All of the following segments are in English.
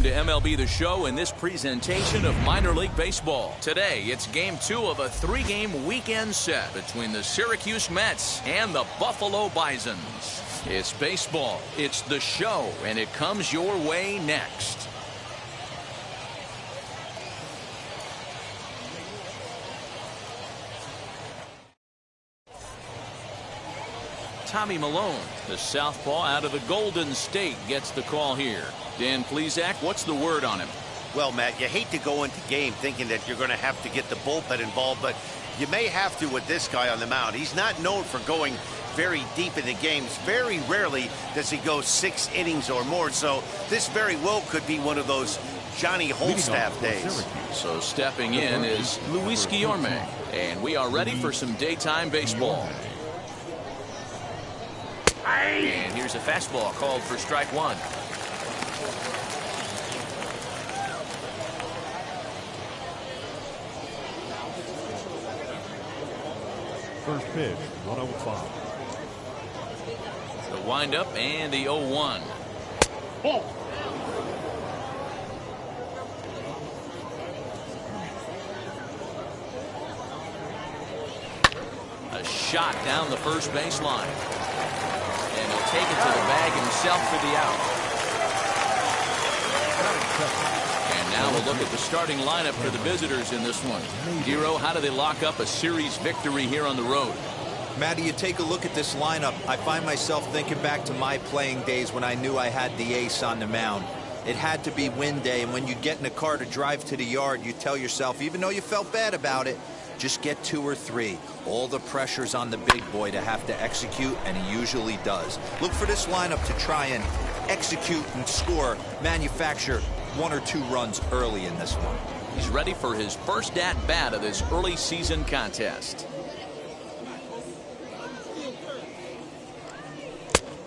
to MLB The Show in this presentation of minor league baseball. Today, it's game 2 of a 3-game weekend set between the Syracuse Mets and the Buffalo Bisons. It's baseball, it's The Show, and it comes your way next. Tommy Malone, the southpaw out of the Golden State, gets the call here. Dan Plesac, what's the word on him? Well, Matt, you hate to go into game thinking that you're going to have to get the bullpen involved, but you may have to with this guy on the mound. He's not known for going very deep in the games. Very rarely does he go 6 innings or more, so this very well could be one of those Johnny Holstaff days. So stepping in is Luis Guillorme, and we are ready for some daytime baseball. And here's a fastball called for strike 1. First pitch, 105. The windup and the 0-1. Ball. A shot down the first baseline. And he'll take it to the bag himself for the out. And now we'll look at the starting lineup for the visitors in this one. Dero, how do they lock up a series victory here on the road? Matty, you take a look at this lineup. I find myself thinking back to my playing days when I knew I had the ace on the mound. It had to be win day, and when you get in a car to drive to the yard, you tell yourself, even though you felt bad about it, just get 2 or 3. All the pressure's on the big boy to have to execute, and he usually does. Look for this lineup to try and execute and score, manufacture 1 or 2 runs early in this one. He's ready for his first at-bat of this early season contest.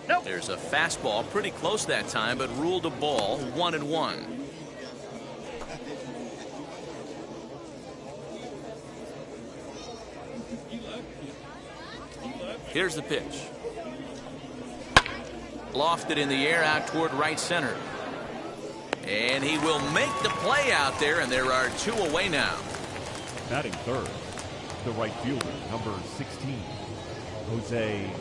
Nope. There's a fastball pretty close that time, but ruled a ball, 1-1. Here's the pitch. Lofted in the air out toward right center. And he will make the play out there, and there are 2 away now. Batting third, the right fielder, number 16, Jose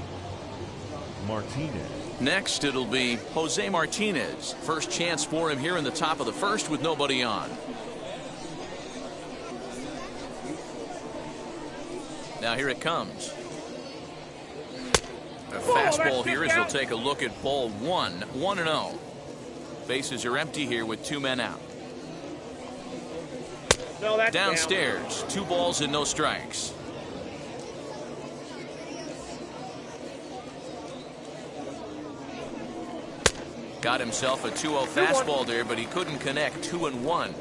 Martinez. Next, it'll be Jose Martinez. First chance for him here in the top of the first with nobody on. Now here it comes. A fastball here as he'll take a look at ball 1, 1-0. Bases are empty here with 2 men out. No, that's downstairs, 2 balls and no strikes. Got himself a 2-0 fastball there, but he couldn't connect. 2-1.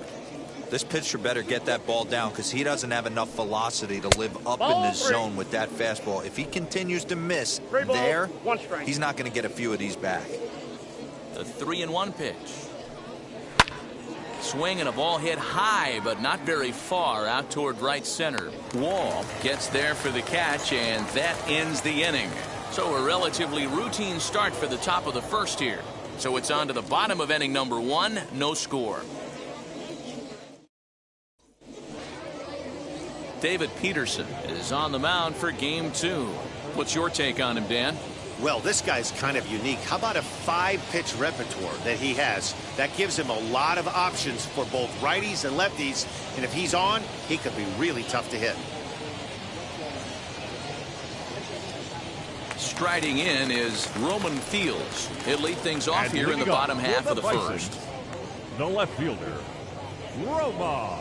This pitcher better get that ball down because he doesn't have enough velocity to live up in the zone with that fastball. If he continues to miss there, he's not going to get a few of these back. The 3-1 pitch. Swing and a ball hit high, but not very far out toward right center. Wall gets there for the catch, and that ends the inning. So a relatively routine start for the top of the first here. So it's on to the bottom of inning number 1, no score. David Peterson is on the mound for game 2. What's your take on him, Dan? Well, this guy's kind of unique. How about a 5-pitch repertoire that he has? That gives him a lot of options for both righties and lefties. And if he's on, he could be really tough to hit. Striding in is Roman Fields. He'll lead things off here in the bottom half of the first. The left fielder, Roman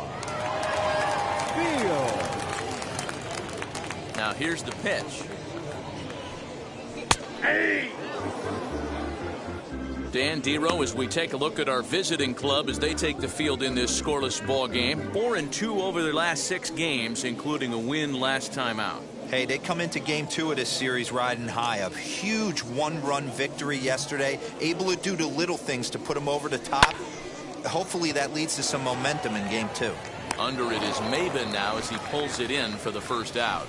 Fields. Now here's the pitch. Hey! Dan Dero, as we take a look at our visiting club as they take the field in this scoreless ball game. 4-2 over their last 6 games, including a win last time out. Hey, they come into game 2 of this series riding high. A huge 1-run victory yesterday, able to do the little things to put them over the top. Hopefully that leads to some momentum in game 2. Under it is Maven now as he pulls it in for the first out.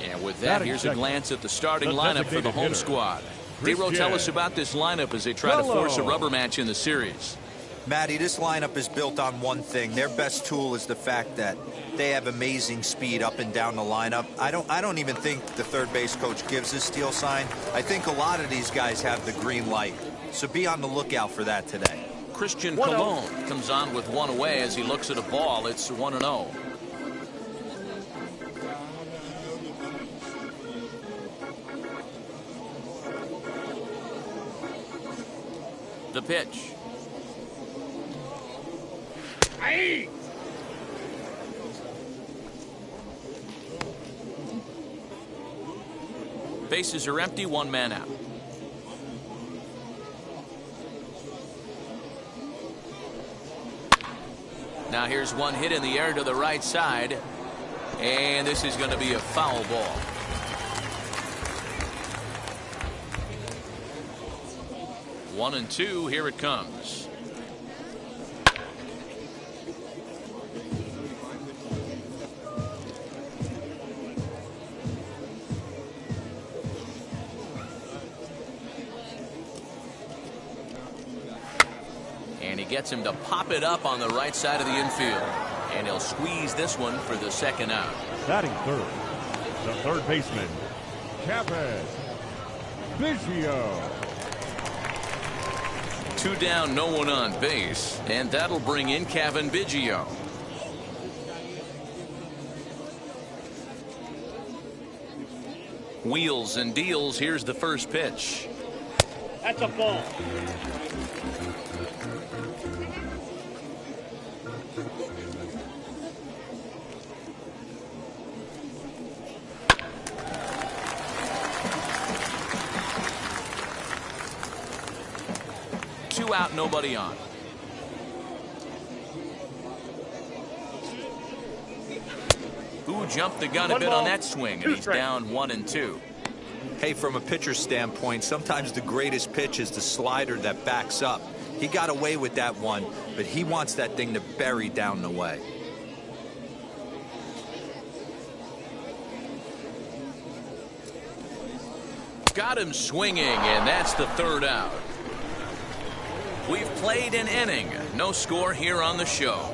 And with that, here's a glance at the starting lineup for the home squad. Dero, tell us about this lineup as they try to force a rubber match in the series. Matty, this lineup is built on one thing. Their best tool is the fact that they have amazing speed up and down the lineup. I don't even think the third base coach gives a steal sign. I think a lot of these guys have the green light. So be on the lookout for that today. Christian Colon comes on with one away as he looks at a ball. It's 1-0. The pitch. Aye. Bases are empty, one man out. Now here's one hit in the air to the right side, and this is going to be a foul ball. One and two, here it comes. And he gets him to pop it up on the right side of the infield. And he'll squeeze this one for the second out. Batting third, the third baseman, Kevin Biggio. Two down, no one on base, and that'll bring in Kevin Biggio. Wheels and deals. Here's the first pitch. That's a ball. Two out, nobody on. Who jumped the gun a bit on that swing, and he's down 1-2. Hey, from a pitcher's standpoint, sometimes the greatest pitch is the slider that backs up. He got away with that one, but he wants that thing to bury down the way. Got him swinging, and that's the third out. We've played an inning. No score here on the show.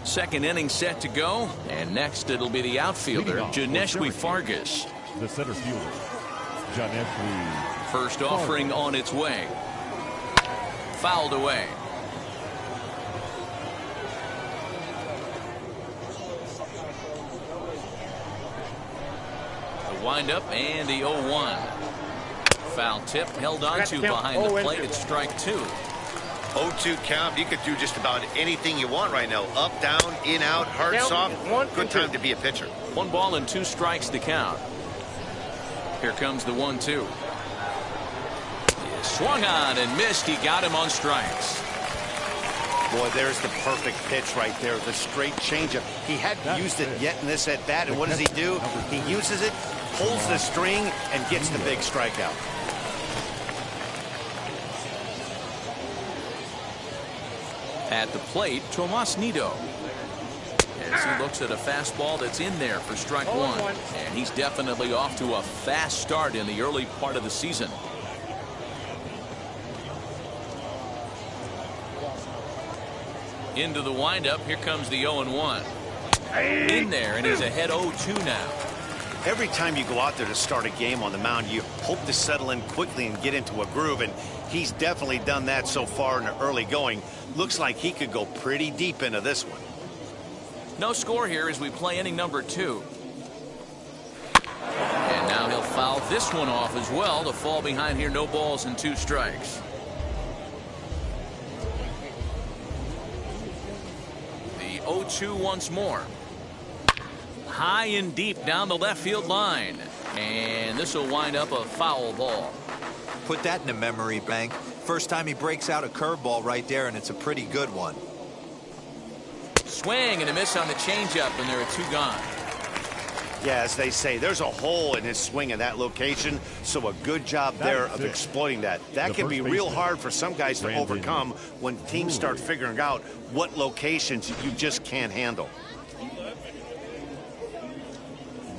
Second inning set to go, and next it'll be the outfielder, Janeshwi Fargas. The center fielder, Janeshwi. First offering on its way. Fouled away. The windup and the 0-1. Foul tip held on to behind the plate at strike two. 0-2 count. You could do just about anything you want right now. Up, down, in, out, hard, soft. Good time to be a pitcher. 1 ball and 2 strikes to count. Here comes the 1-2. Swung on and missed. He got him on strikes. Boy, there's the perfect pitch right there. The straight changeup. He hadn't used it yet in this at bat. And what does he do? He uses it, pulls the string, and gets the big strikeout. At the plate, Tomas Nido. As he looks at a fastball that's in there for strike one. And he's definitely off to a fast start in the early part of the season. Into the windup. Here comes the 0-1. In there, and he's ahead 0-2 now. Every time you go out there to start a game on the mound, you hope to settle in quickly and get into a groove, and he's definitely done that so far in the early going. Looks like he could go pretty deep into this one. No score here as we play inning number 2. And now he'll foul this one off as well to fall behind here. No balls and 2 strikes. The 0-2 once more. High and deep down the left field line. And this will wind up a foul ball. Put that in the memory bank. First time he breaks out a curveball right there, and it's a pretty good one. Swing and a miss on the changeup, and there are 2 gone. Yeah, as they say, there's a hole in his swing in that location, so a good job there of exploiting that. That can be real hard for some guys to overcome when teams start figuring out what locations you just can't handle.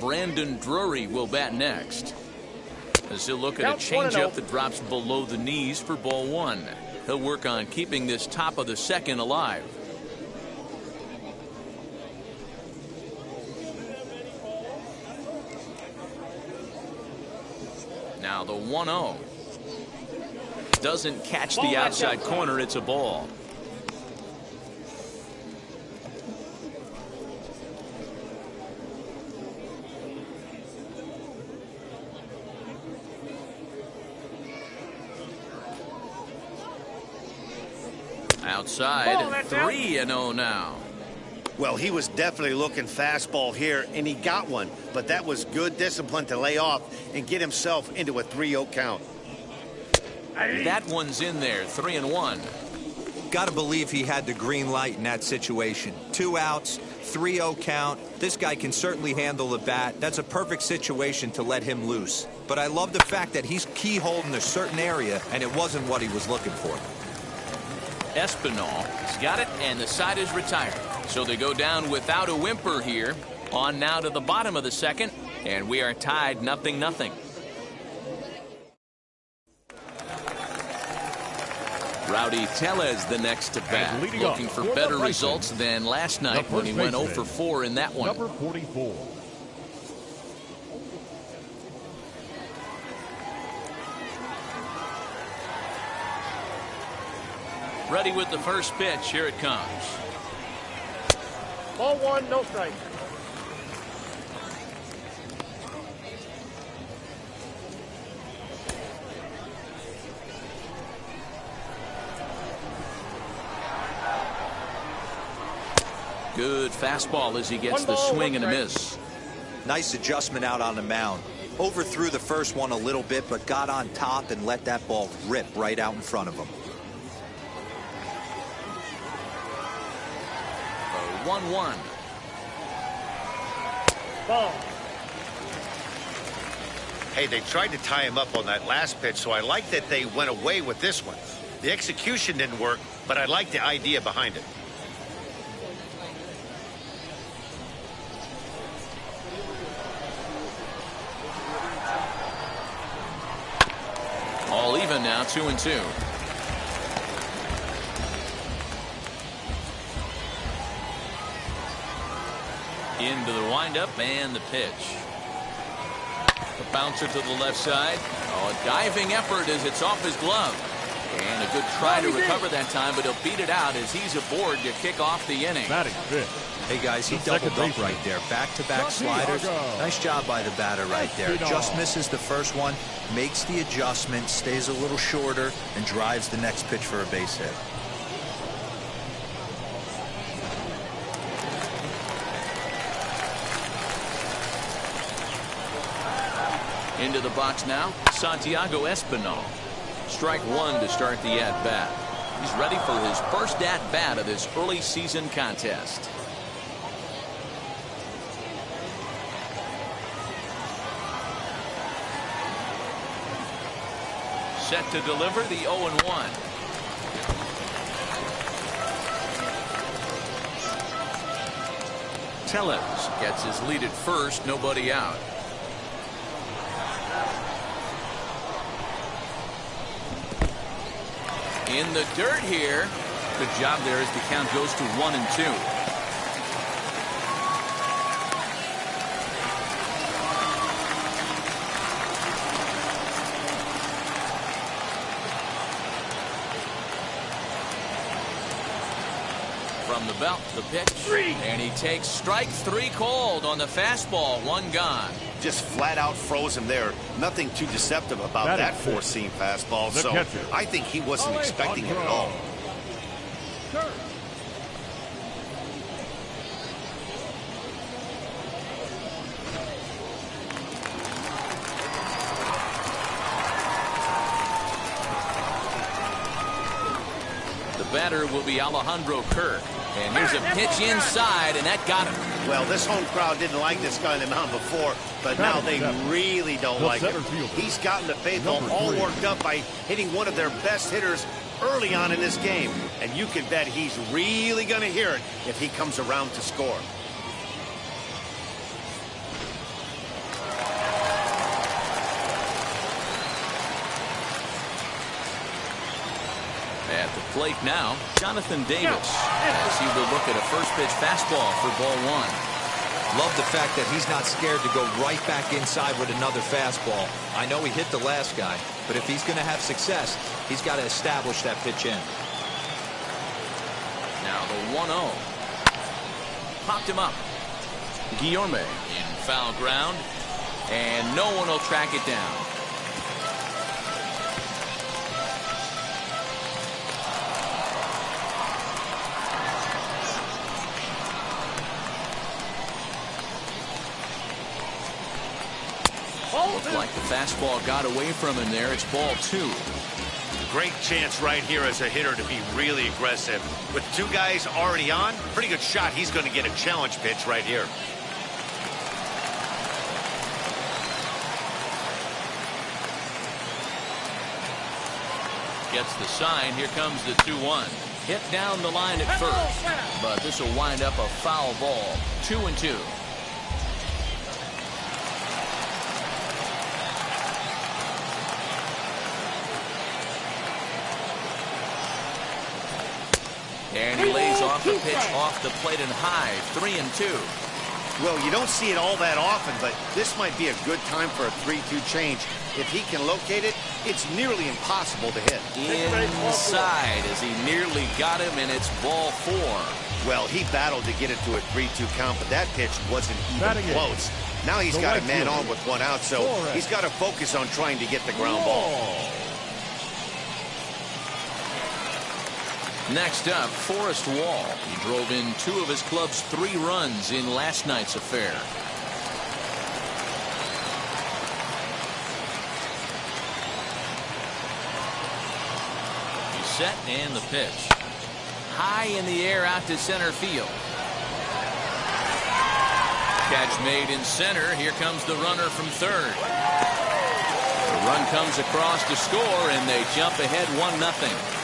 Brandon Drury will bat next. As he'll look at a changeup that drops below the knees for ball one. He'll work on keeping this top of the second alive. Now the 1-0. Doesn't catch the outside corner. It's a ball. Outside, 3-0 now. Well, he was definitely looking fastball here, and he got one. But that was good discipline to lay off and get himself into a 3-0 count. That one's in there, 3-1. Got to believe he had the green light in that situation. 2 outs, 3-0 count. This guy can certainly handle the bat. That's a perfect situation to let him loose. But I love the fact that he's keyholed in a certain area, and it wasn't what he was looking for. Espinal has got it, and the side is retired. So they go down without a whimper here. On now to the bottom of the second, and we are tied 0-0. Rowdy Tellez the next to bat, looking for better results than last night when he went 0 for 4 in that one. Number 44. Ready with the first pitch. Here it comes. Ball one, no strike. Good fastball as he gets the swing and a miss. Nice adjustment out on the mound. Overthrew the first one a little bit, but got on top and let that ball rip right out in front of him. 1-1. Ball. Hey, they tried to tie him up on that last pitch, so I like that they went away with this one. The execution didn't work, but I like the idea behind it. All even now, 2-2. Into the windup and the pitch. The bouncer to the left side. Oh, a diving effort as it's off his glove. And a good try to recover that time, but he'll beat it out as he's aboard to kick off the inning. Batting fifth. Hey guys, he doubled up right there. Back-to-back sliders. Nice job by the batter right there. Just misses the first one, makes the adjustment, stays a little shorter, and drives the next pitch for a base hit. Into the box now, Santiago Espinal. Strike one to start the at-bat. He's ready for his first at-bat of this early season contest. Set to deliver the 0-1. Tellez gets his lead at first, nobody out. In the dirt here. Good job there as the count goes to 1-2. From the belt, the pitch. And he takes strike three cold on the fastball. One gone. Just flat out froze him there. Nothing too deceptive about that four-seam fastball. So I think he wasn't expecting it at all. The batter will be Alejandro Kirk. And here's a pitch inside, and that got him. Well, this home crowd didn't like this guy on the mound before, but now they really don't like him. He's gotten the faithful all worked up by hitting one of their best hitters early on in this game. And you can bet he's really going to hear it if he comes around to score. plate now, Jonathan Davis, as he will look at a first pitch fastball for ball one. Love the fact that he's not scared to go right back inside with another fastball. I know he hit the last guy, but if he's going to have success, he's got to establish that pitch in. Now the 1-0. Popped him up. Guillorme in foul ground, and no one will track it down. Looked like the fastball got away from him there. It's ball two. Great chance right here as a hitter to be really aggressive. With two guys already on, pretty good shot. He's going to get a challenge pitch right here. Gets the sign. Here comes the 2-1. Hit down the line at first, but this will wind up a foul ball. 2-2. And he lays off the pitch off the plate and high. 3-2. Well, you don't see it all that often, but this might be a good time for a 3-2 change. If he can locate it, it's nearly impossible to hit. Inside as he nearly got him, and it's ball four. Well, he battled to get it to a 3-2 count, but that pitch wasn't even close. Now he's got a man on with one out, so he's got to focus on trying to get the ground ball. Next up, Forrest Wall. He drove in two of his club's 3 runs in last night's affair. He's set and the pitch. High in the air out to center field. Catch made in center. Here comes the runner from third. The run comes across to score, and they jump ahead 1-0.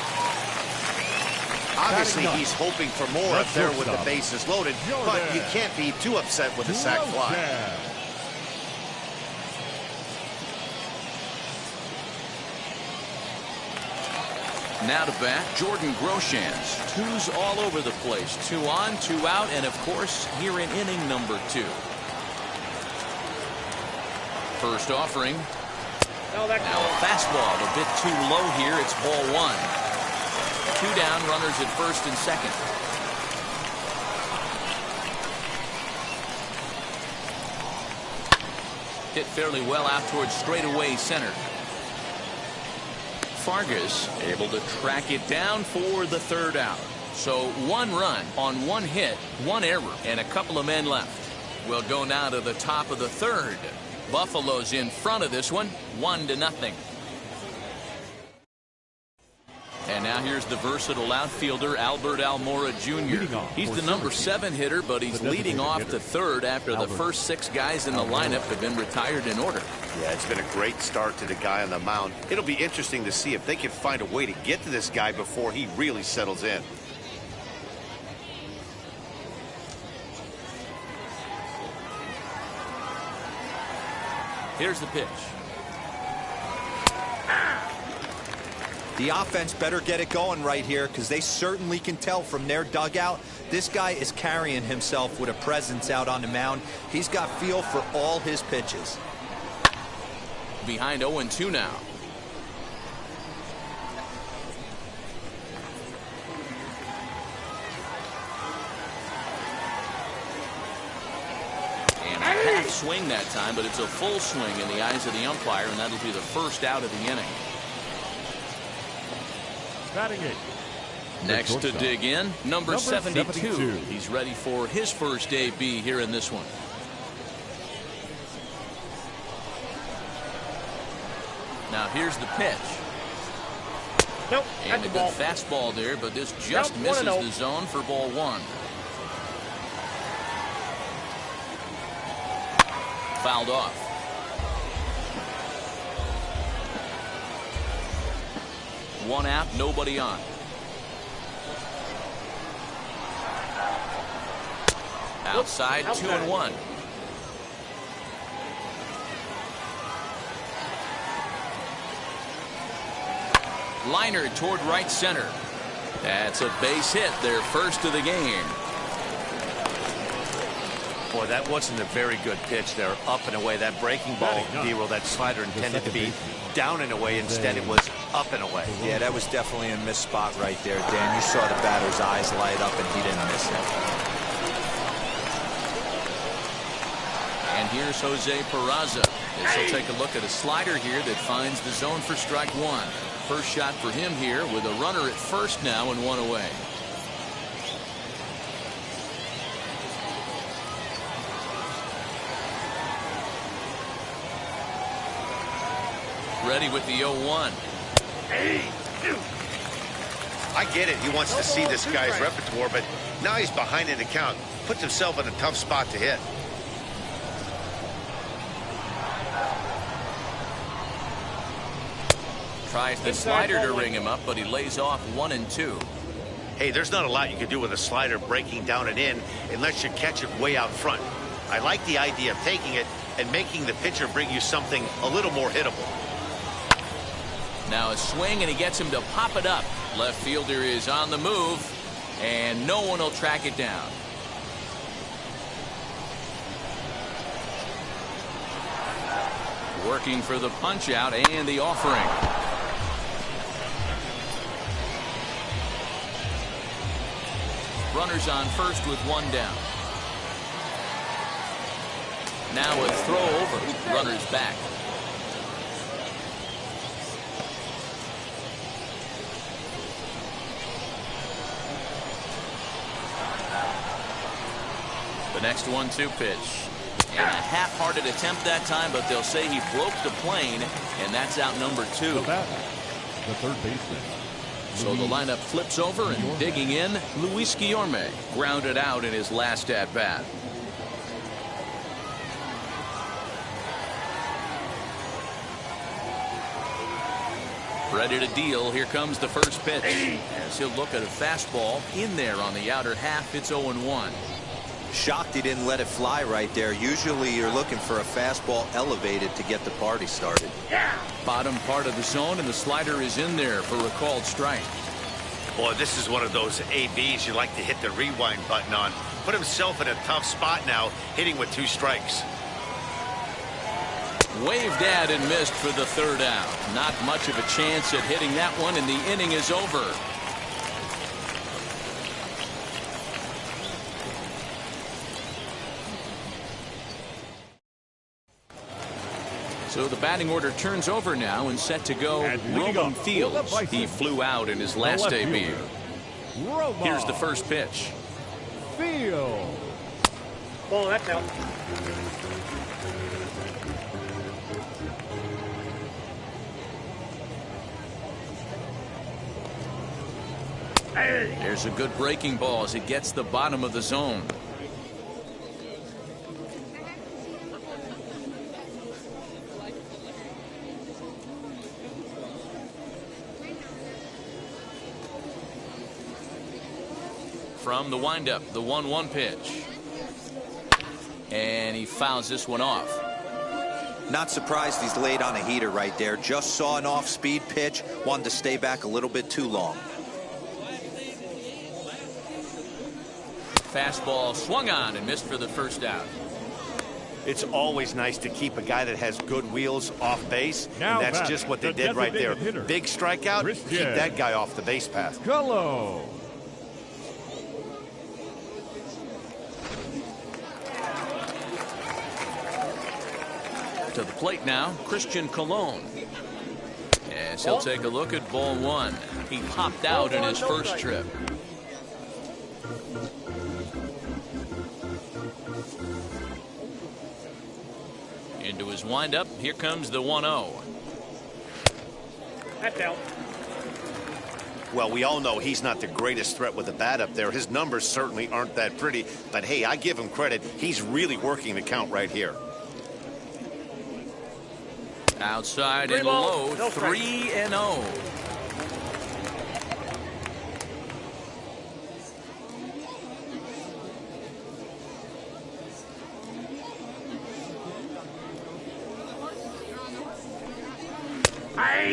Obviously, he's hoping for more up there with the bases loaded, but you can't be too upset with a sac fly. Now to bat, Jordan Groshans. 2s all over the place. 2 on, 2 out, and of course, here in inning number 2. First offering. Now a fastball, a bit too low here. It's ball 1. 2 down, runners at first and second. Hit fairly well out towards straightaway center. Fargas able to track it down for the 3rd out. So 1 run on 1 hit, 1 error, and a couple of men left. We'll go now to the top of the 3rd. Buffalo's in front of this one, 1-0. And now here's the versatile outfielder, Albert Almora Jr. He's the number 7 hitter, but he's leading off the 3rd after the first 6 guys in the lineup have been retired in order. Yeah, it's been a great start to the guy on the mound. It'll be interesting to see if they can find a way to get to this guy before he really settles in. Here's the pitch. The offense better get it going right here, because they certainly can tell from their dugout this guy is carrying himself with a presence out on the mound. He's got feel for all his pitches. Behind 0-2 now. And a half swing that time, but it's a full swing in the eyes of the umpire, and that'll be the first out of the inning. Batting it. Next to dig in, number 72. He's ready for his first AB here in this one. Now here's the pitch. Nope, and that's a a good ball. fastball there, but this just misses the zone for ball 1. Fouled off. One out, nobody on. Outside, 2-1. Liner toward right center. That's a base hit, their first of the game. Boy, that wasn't a very good pitch there, up and away. That breaking ball, D-roll, that slider intended to be down and away. Instead, it was up and away. Yeah, that was definitely a missed spot right there, Dan. You saw the batter's eyes light up, and he didn't miss it. And here's Jose Peraza. As he'll take a look at a slider here that finds the zone for strike one. First shot for him here with a runner at first now and one away. Ready with the 0-1. I get it. He wants to see this guy's repertoire, but now he's behind in the count. Puts himself in a tough spot to hit. Tries the slider to ring him up, but he lays off 1 and 2. Hey, there's not a lot you can do with a slider breaking down and in unless you catch it way out front. I like the idea of taking it and making the pitcher bring you something a little more hittable. Now a swing, and he gets him to pop it up. Left fielder is on the move, and no one will track it down. Working for the punch out and the offering. Runners on first with one down. Now a throw over. Runners back. The next 1-2 pitch. And a half-hearted attempt that time, but they'll say he broke the plane, and that's out number 2. The batter, the third baseman. So the lineup flips over, and digging in, Luis Guillorme grounded out in his last at-bat. Ready to deal. Here comes the first pitch. As he'll look at a fastball in there on the outer half. It's 0-1. Shocked he didn't let it fly right there. Usually you're looking for a fastball elevated to get the party started. Bottom part of the zone, and the slider is in there for a called strike. Boy, this is one of those ABs you like to hit the rewind button on. Put himself in a tough spot now, hitting with 2 strikes. Waved at and missed for the third out. Not much of a chance at hitting that one, and the inning is over. So the batting order turns over now and set to go. Roman Fields. He flew out in his last debut. Here's the first pitch. Field. Ball, that's out. There's a good breaking ball as it gets the bottom of the zone. From the windup, the 1-1 pitch. And he fouls this one off. Not surprised he's laid on a heater right there. Just saw an off-speed pitch. Wanted to stay back a little bit too long. Fastball swung on and missed for the first out. It's always nice to keep a guy that has good wheels off base. Now and that's back, just what they the did right there. designated hitter, Big strikeout. Christian. Keep that guy off the base path. Gullo. To the plate now, Christian Colon. As he'll take a look at ball 1. He popped out in his first trip. Into his windup. Here comes the 1-0. That's out. Well, we all know he's not the greatest threat with the bat up there. His numbers certainly aren't that pretty. But, hey, I give him credit. He's really working the count right here. Outside and low, 3-0.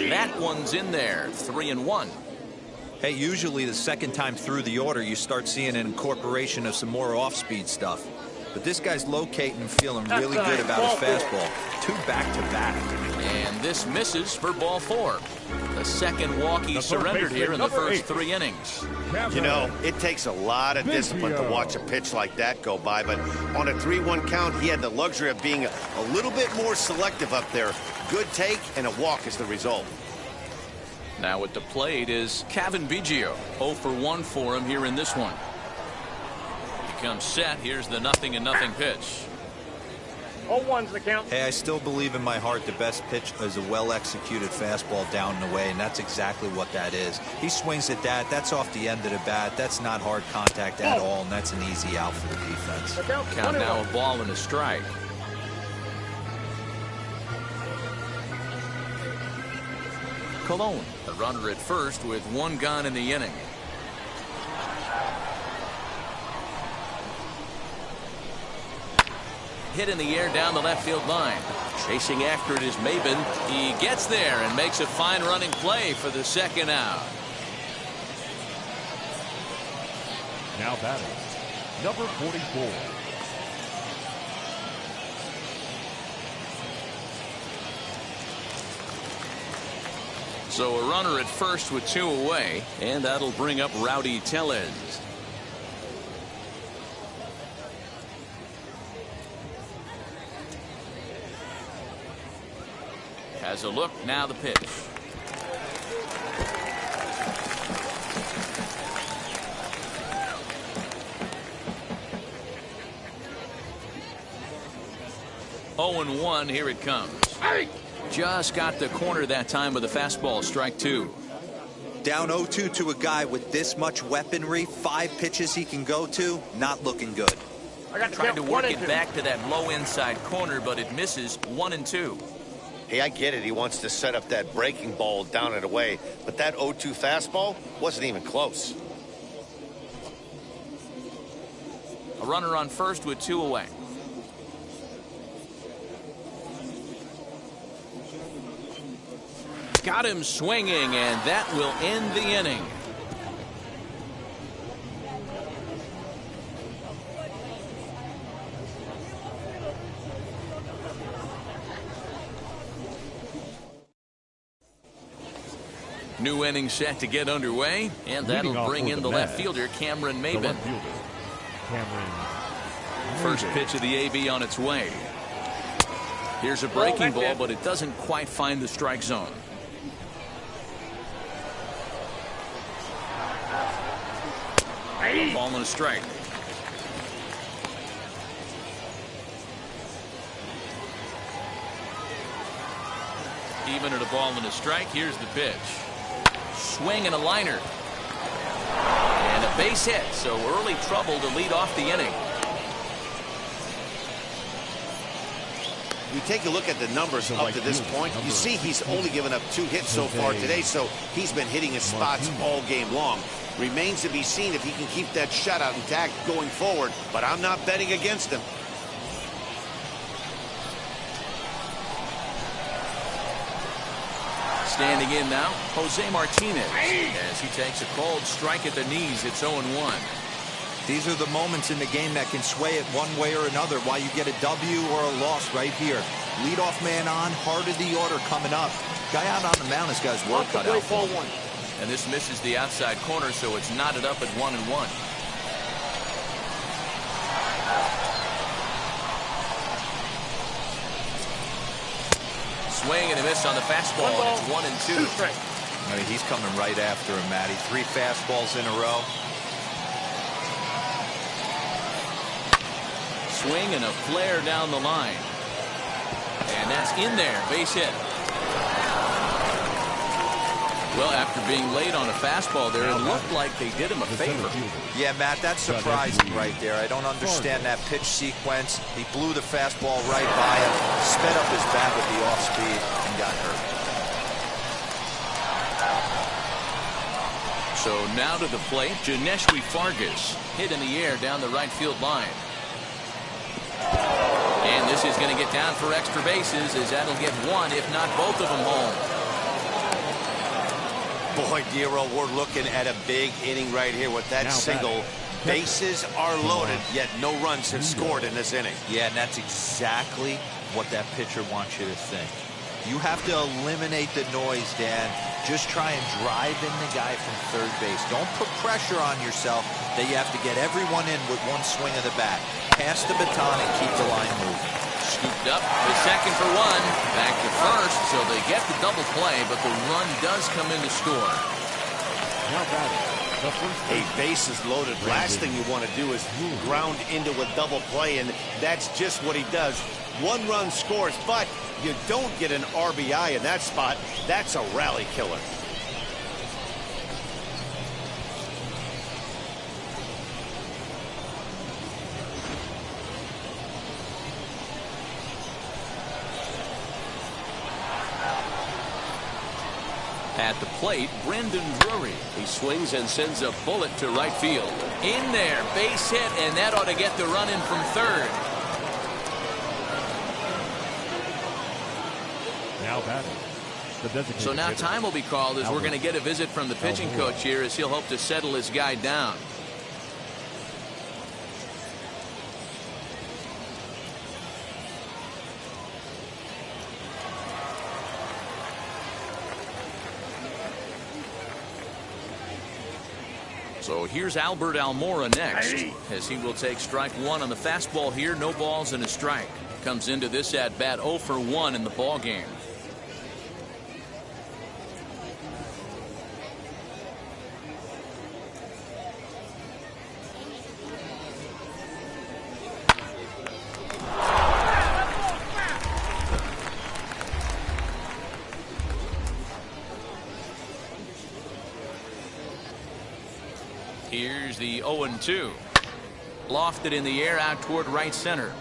That one's in there, 3-1. Hey, usually the second time through the order, you start seeing an incorporation of some more off-speed stuff. But this guy's locating and feeling really good about his fastball. 2 back-to-back. And this misses for ball 4. The second walk he surrendered here in the first 3 innings. You know, it takes a lot of discipline to watch a pitch like that go by, but on a 3-1 count, he had the luxury of being a little bit more selective up there. Good take and a walk is the result. Now at the plate is Kevin Biggio. 0 for 1 for him here in this one. He comes set. Here's the 0-0 pitch. 0-1's the count. Hey, I still believe in my heart the best pitch is a well-executed fastball down and away, and that's exactly what that is. He swings at that. That's off the end of the bat. That's not hard contact at all, and that's an easy out for the defense. Count now a ball and a strike. Cologne, the runner at first with 1 gone in the inning. Hit in the air down the left field line. Chasing after it is Maben. He gets there and makes a fine running play for the second out. Now batting, number 44. So a runner at first with 2 away, and that'll bring up Rowdy Tellez. Has a look, now the pitch. Oh and 1, here it comes. Just got the corner that time with a fastball, strike 2. Down 0-2 to a guy with this much weaponry, 5 pitches he can go to, not looking good. Tried to work it back to that low inside corner, but it misses. 1 and 2. Hey, I get it. He wants to set up that breaking ball down and away, but that 0-2 fastball wasn't even close. A runner on first with 2 away. Got him swinging, and that will end the inning. New inning set to get underway, and that'll bring in the left fielder, Cameron Maben. First pitch of the AB on its way. Here's a breaking ball, but it doesn't quite find the strike zone. Ball and a strike. Even at a ball and a strike, here's the pitch. Swing and a liner. And a base hit, so early trouble to lead off the inning. You take a look at the numbers up to this point, you see he's only given up 2 hits so far today, so he's been hitting his spots all game long. Remains to be seen if he can keep that shutout intact going forward, but I'm not betting against him. Standing in now, Jose Martinez. As he takes a cold strike at the knees, it's 0-1. These are the moments in the game that can sway it one way or another, why you get a W or a loss right here. Leadoff man on, heart of the order coming up. Guy out on the mound has got his work cut out for him. And this misses the outside corner, so it's knotted up at 1-1. Swing and a miss on the fastball, and it's 1 and 2. I mean, he's coming right after him, Matty. 3 fastballs in a row. Swing and a flare down the line. And that's in there, base hit. Well, after being late on a fastball there, it looked like they did him a favor. Yeah, Matt, that surprised me right there. I don't understand that pitch sequence. He blew the fastball right by him, sped up his bat with the off speed, and got hurt. So now to the plate, Janeshwi Fargas. Hit in the air down the right field line. And this is going to get down for extra bases, as that'll get 1, if not both of them, home. Boy, Dero, we're looking at a big inning right here with that single. Bases are loaded, yet no runs have scored in this inning. Yeah, and that's exactly what that pitcher wants you to think. You have to eliminate the noise, Dan. Just try and drive in the guy from third base. Don't put pressure on yourself that you have to get everyone in with one swing of the bat. Pass the baton and keep the line moving. Scooped up to second for one. Back to first, so they get the double play, but the run does come in to score. Now batting, the first A base is loaded. Last thing you want to do is ground into a double play, and that's just what he does. One run scores, but you don't get an RBI in that spot. That's a rally killer. At the plate, Brendan Drury. He swings and sends a bullet to right field. In there, base hit, and that ought to get the run in from third. now batting. So now time will be called as we're going to get a visit from the pitching coach here as he'll hope to settle his guy down. So here's Albert Almora next, as he will take strike one on the fastball here. No balls and a strike. Comes into this at bat 0 for 1 in the ball game. Here's the 0-2. Lofted in the air out toward right center.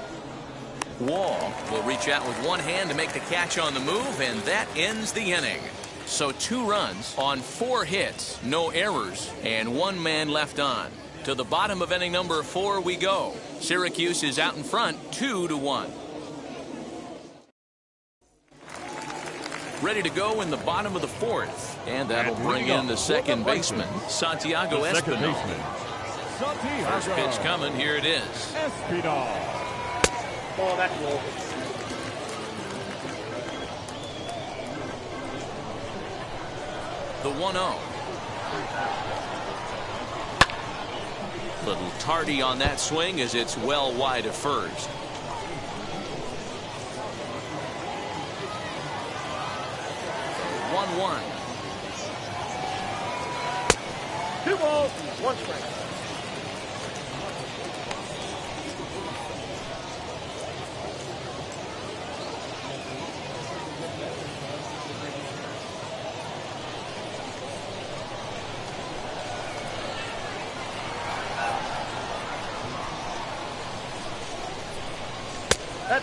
Wall will reach out with one hand to make the catch on the move, and that ends the inning. So 2 runs on 4 hits, no errors, and 1 man left on. To the bottom of inning number 4 we go. Syracuse is out in front 2-1. Ready to go in the bottom of the 4th. And that'll bring in the second baseman, Santiago Espinal. First pitch coming. Here it is. Espinal. Oh, that's low. The 1-0. Little tardy on that swing as it's well wide of first. 1-1. 2 balls, 1 strike.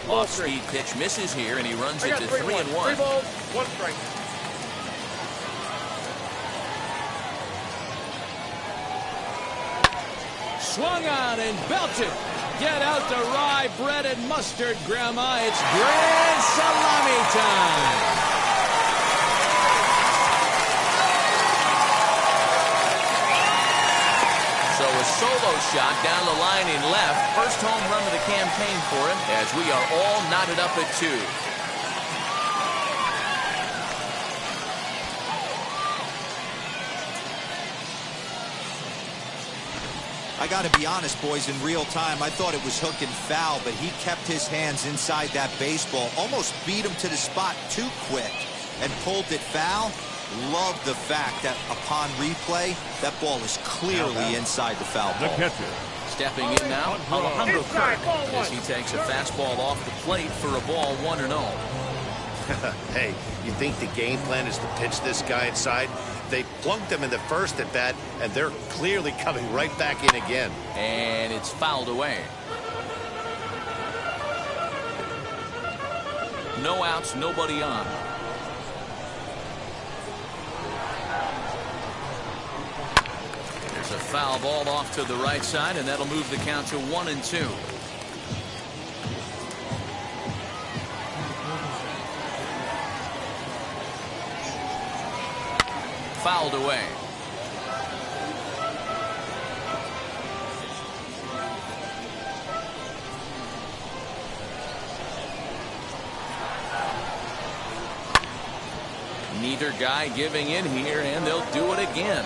Off-speed pitch misses here, and he runs it to 3-1. 3 balls, 1 strike. Swung on and belted. Get out the rye bread and mustard, Grandma. It's grand salami time. So a solo shot down the line in left. First home run of the campaign for him as we are all knotted up at 2. I got to be honest, boys, in real time, I thought it was hook and foul, but he kept his hands inside that baseball, almost beat him to the spot too quick, and pulled it foul. Love the fact that upon replay, that ball is clearly inside the foul ball. The catcher. Stepping in now, Alejandro Kirk, as he takes a fastball off the plate for a ball 1-0. Hey, you think the game plan is to pitch this guy inside? They plunked him in the first at bat, and they're clearly coming right back in again. And it's fouled away. No outs, nobody on. There's a foul ball off to the right side, and that'll move the count to 1-2. fouled away. Neither guy giving in here, and they'll do it again.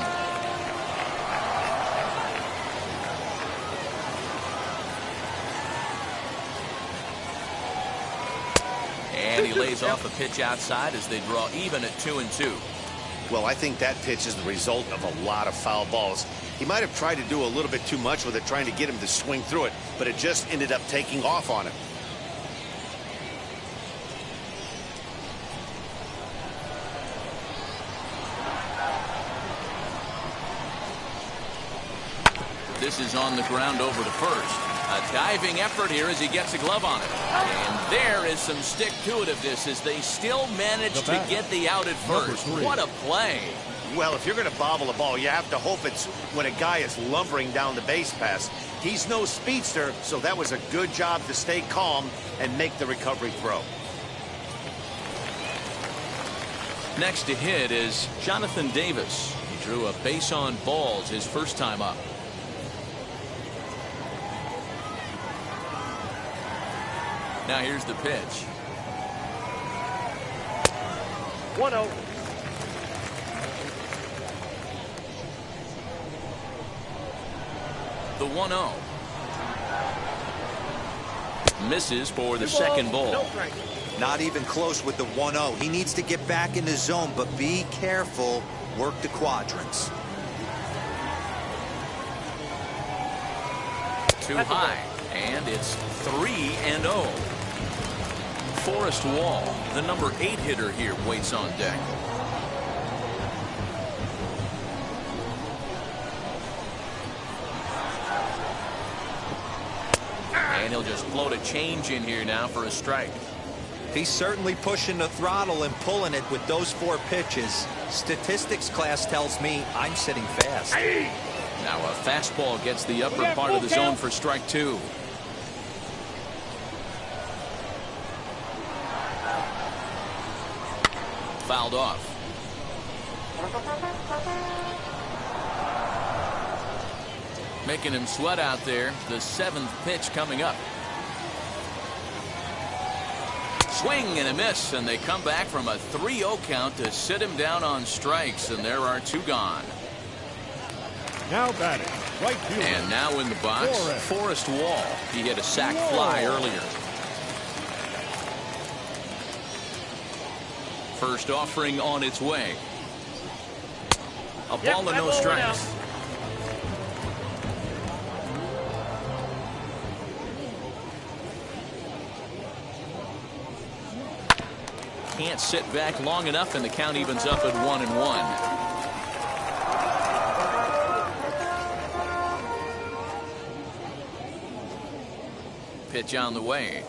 And he lays off a pitch outside as they draw even at 2-2. Well, I think that pitch is the result of a lot of foul balls. He might have tried to do a little bit too much with it, trying to get him to swing through it, but it just ended up taking off on him. This is on the ground over to first. A diving effort here as he gets a glove on it. And there is some stick-to-itiveness as they still manage to get the out at first. What a play. Well, if you're going to bobble a ball, you have to hope it's when a guy is lumbering down the base pass. He's no speedster, so that was a good job to stay calm and make the recovery throw. Next to hit is Jonathan Davis. He drew a base on balls his first time up. Now here's the pitch. 1-0. The 1-0. Misses for the second ball. No strike. Not even close with the 1-0. He needs to get back in the zone, but be careful. Work the quadrants. Too high. And it's 3-0. Forrest Wall, the number 8 hitter here, waits on deck. And he'll just float a change in here now for a strike. He's certainly pushing the throttle and pulling it with those 4 pitches. Statistics class tells me I'm sitting fast. Now a fastball gets the upper part of the zone for strike 2. Fouled off. Making him sweat out there. The 7th pitch coming up. Swing and a miss, and they come back from a 3-0 count to sit him down on strikes, and there are 2 gone. Now batting, right fielder. And now in the box, Forrest Wall. He hit a sac fly earlier. First offering on its way. A ball and no strikes. Can't sit back long enough, and the count evens up at 1-1. Pitch on the way.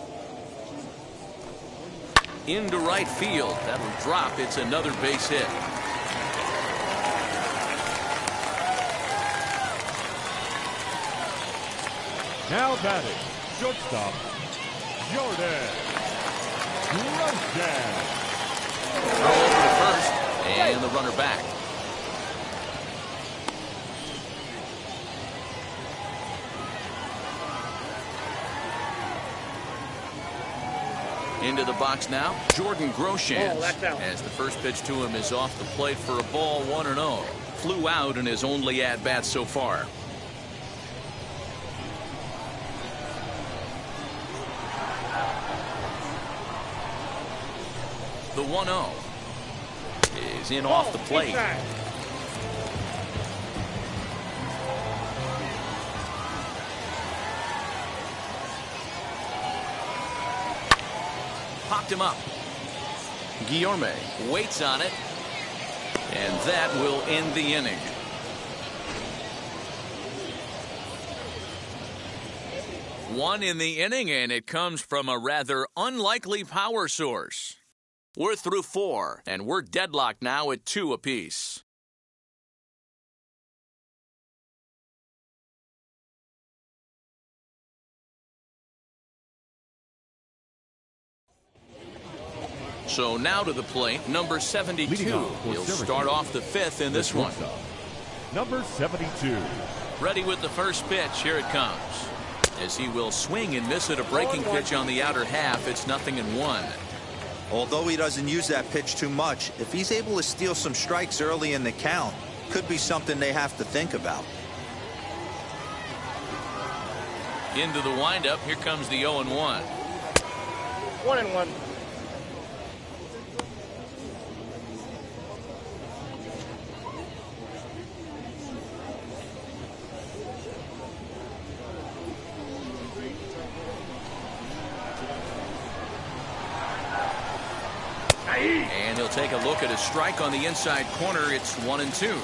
Into right field. That'll drop. It's another base hit. Now batting, shortstop, Jordan Groshans. Throw over to first, and the runner back. Into the box now, Jordan Groshans. As the first pitch to him is off the plate for a ball, 1-0. Flew out in his only at-bat so far. The 1-0 is in off the plate. Popped him up. Guillorme waits on it, and that will end the inning. One in the inning, and it comes from a rather unlikely power source. We're through 4, and we're deadlocked now at 2 apiece. So now to the plate, number 72. He'll start off the fifth in this one. Number 72. Ready with the first pitch. Here it comes. As he will swing and miss it, a breaking pitch on the outer half. It's 0-1. Although he doesn't use that pitch too much, if he's able to steal some strikes early in the count, could be something they have to think about. Into the windup. Here comes the 0-1. 1-1. And he'll take a look at a strike on the inside corner. It's 1-2.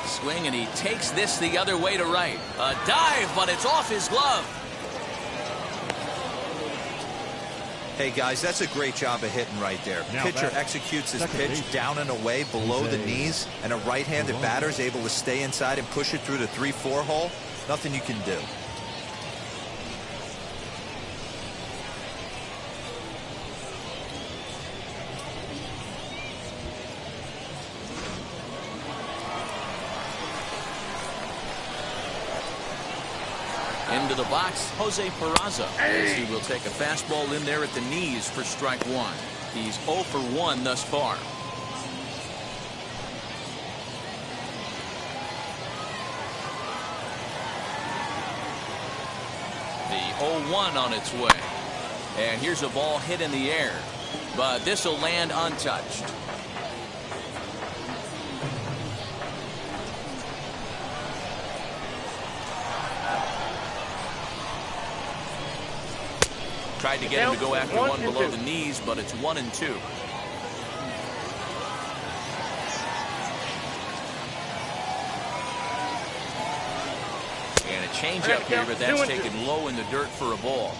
Swing, and he takes this the other way to right. A dive, but it's off his glove. Hey, guys, that's a great job of hitting right there. Pitcher executes his pitch down and away below the knees, and a right-handed batter is able to stay inside and push it through the 3-4 hole. Nothing you can do. Into the box, Jose Peraza, as he will take a fastball in there at the knees for strike one. He's 0 for 1 thus far. The 0-1 on its way. And here's a ball hit in the air, but this will land untouched. Tried to get him to go after one below the knees, but it's 1-2. And a changeup here, but that's taken low in the dirt for a ball.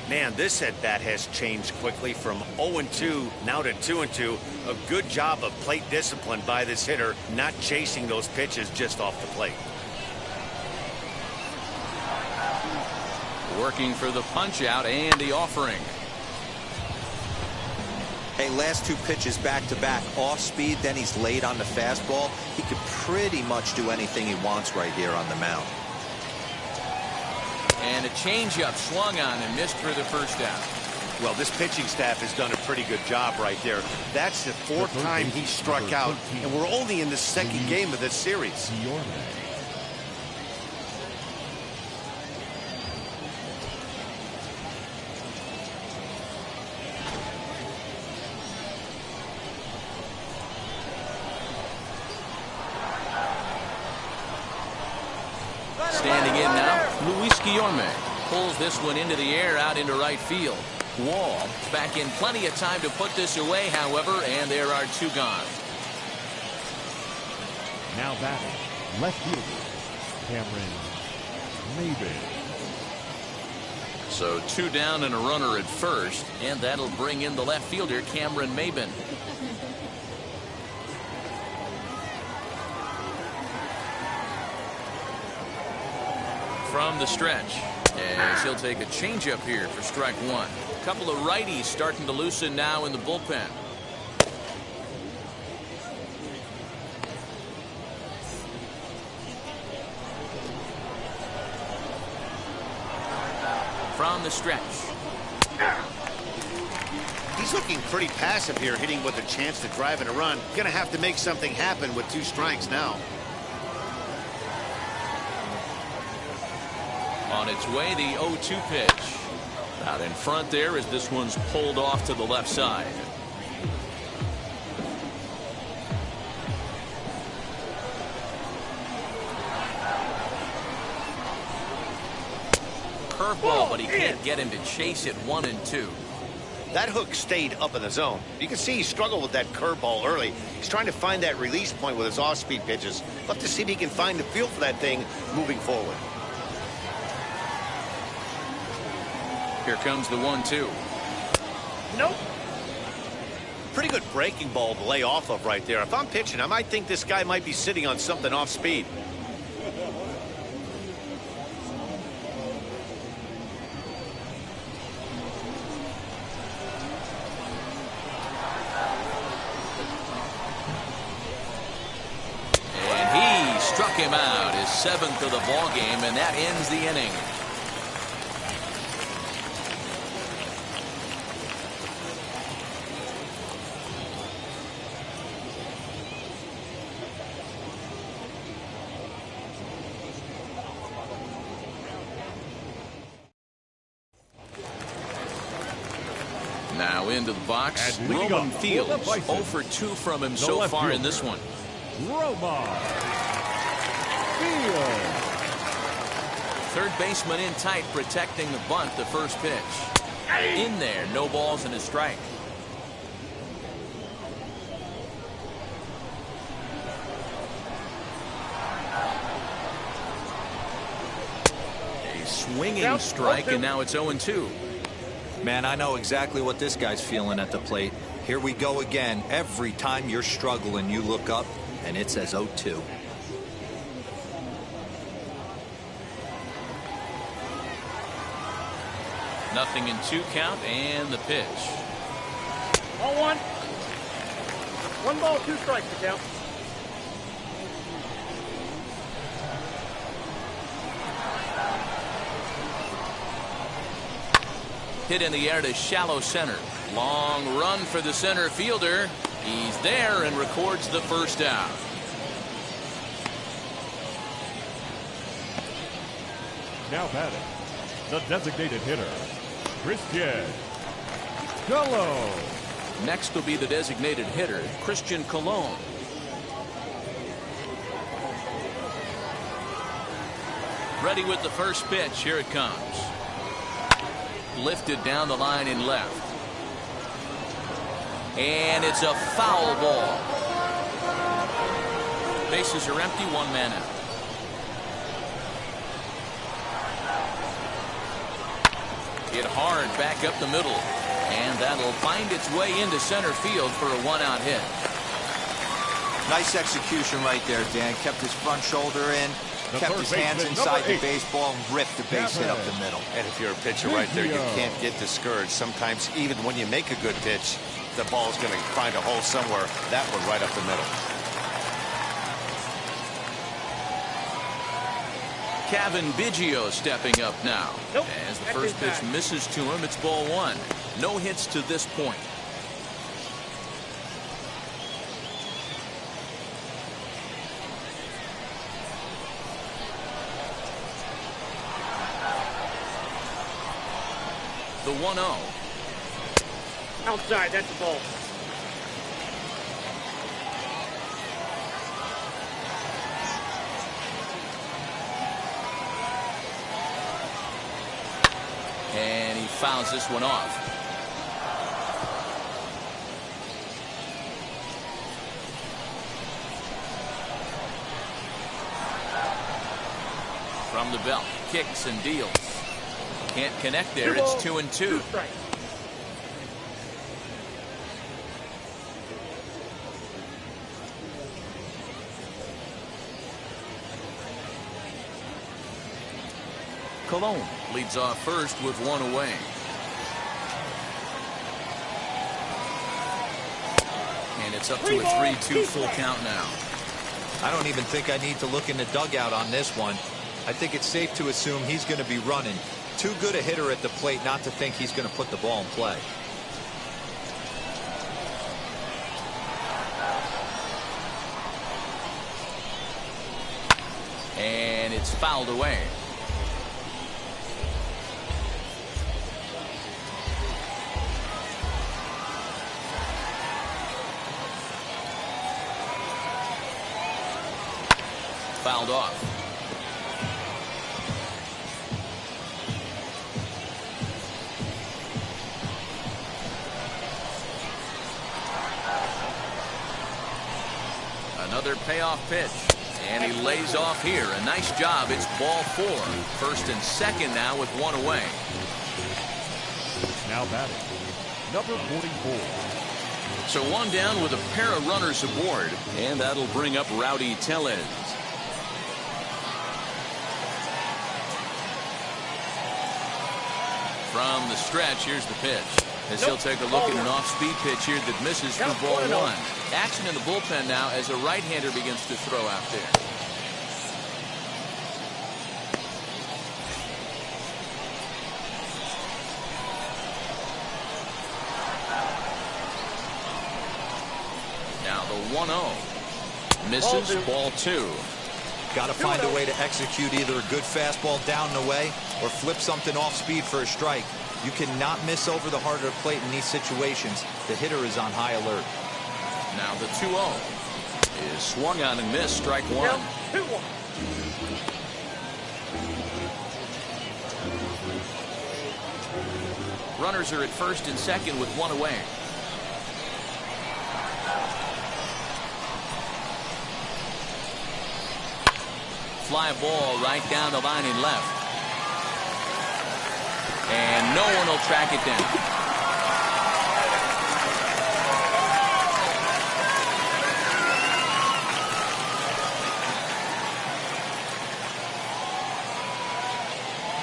Man, this at-bat has changed quickly from 0-2 now to 2-2. A good job of plate discipline by this hitter, not chasing those pitches just off the plate. Working for the punch out and the offering. Hey, last two pitches back to back, off speed, then he's late on the fastball. He could pretty much do anything he wants right here on the mound. And a changeup swung on and missed for the first out. Well, this pitching staff has done a pretty good job right there. That's the fourth time he struck out, and we're only in the second game of this series. Standing in now, Luis Guillorme pulls this one into the air out into right field. Wall back in plenty of time to put this away, however, and there are two gone. Now batting, left fielder, Cameron Maybin. So two down and a runner at first, and that'll bring in the left fielder, Cameron Maybin. From the stretch, as he'll take a changeup here for strike one. A couple of righties starting to loosen now in the bullpen. From the stretch. He's looking pretty passive here, hitting with a chance to drive in a run. Gonna have to make something happen with two strikes now. On its way, the 0-2 pitch. Out in front there as this one's pulled off to the left side. Curveball, but he can't get him to chase it. 1-2. That hook stayed up in the zone. You can see he struggled with that curveball early. He's trying to find that release point with his off-speed pitches. Love to see if he can find the feel for that thing moving forward. Here comes the 1-2. Nope. Pretty good breaking ball to lay off of right there. If I'm pitching, I might think this guy might be sitting on something off speed. 7th of the ball game, and that ends the inning. Now into the box, Roman Fields, 0 for 2 from him so far in this one. Roman Fields. Third baseman in tight, protecting the bunt, the first pitch. In there, no balls and a strike. A swinging strike, and now it's 0-2. Man, I know exactly what this guy's feeling at the plate. Here we go again. Every time you're struggling, you look up, and it says 0-2. Nothing in 2 count, and the pitch. 0-1. 1 ball, 2 strikes to count. Hit in the air to shallow center. Long run for the center fielder. He's there and records the first out. Now batting, the designated hitter, Christian Colon. Next will be the designated hitter, Christian Colon. Ready with the first pitch. Here it comes. Lifted down the line in left. And it's a foul ball. Bases are empty, 1 man out. Hit hard back up the middle. And that'll find its way into center field for a 1-out hit. Nice execution right there, Dan. Kept his front shoulder in, kept his hands inside the baseball, and ripped the base hit up the middle. And if you're a pitcher right there, you can't get discouraged. Sometimes even when you make a good pitch, the ball's going to find a hole somewhere. That one right up the middle. Kevin Biggio stepping up now. As the first pitch misses to him, it's ball 1. No hits to this point. The 1-0. Outside, that's a ball. And he fouls this one off. From the belt, kicks and deals. Can't connect there. It's 2-2. Colon leads off first with 1 away. And it's up to a 3-2 full count now. I don't even think I need to look in the dugout on this one. I think it's safe to assume he's going to be running. Too good a hitter at the plate not to think he's going to put the ball in play. And it's fouled away. Fouled off. Another payoff pitch. And he lays off here. A nice job. It's ball 4. First and second now with 1 away. Now batting, number 44. So 1 down with a pair of runners aboard. And that'll bring up Rowdy Tellez. From the stretch, here's the pitch. As he'll take a look at an off-speed pitch here that misses for ball 1. Action in the bullpen now as a right-hander begins to throw out there. 1-0. Misses, ball 2. Got to find a way to execute either a good fastball down and away or flip something off speed for a strike. You cannot miss over the heart of the plate in these situations. The hitter is on high alert. Now the 2-0 is swung on and missed. Strike 1. 2-1. Runners are at first and second with 1 away. Fly ball right down the line and left. And no one will track it down.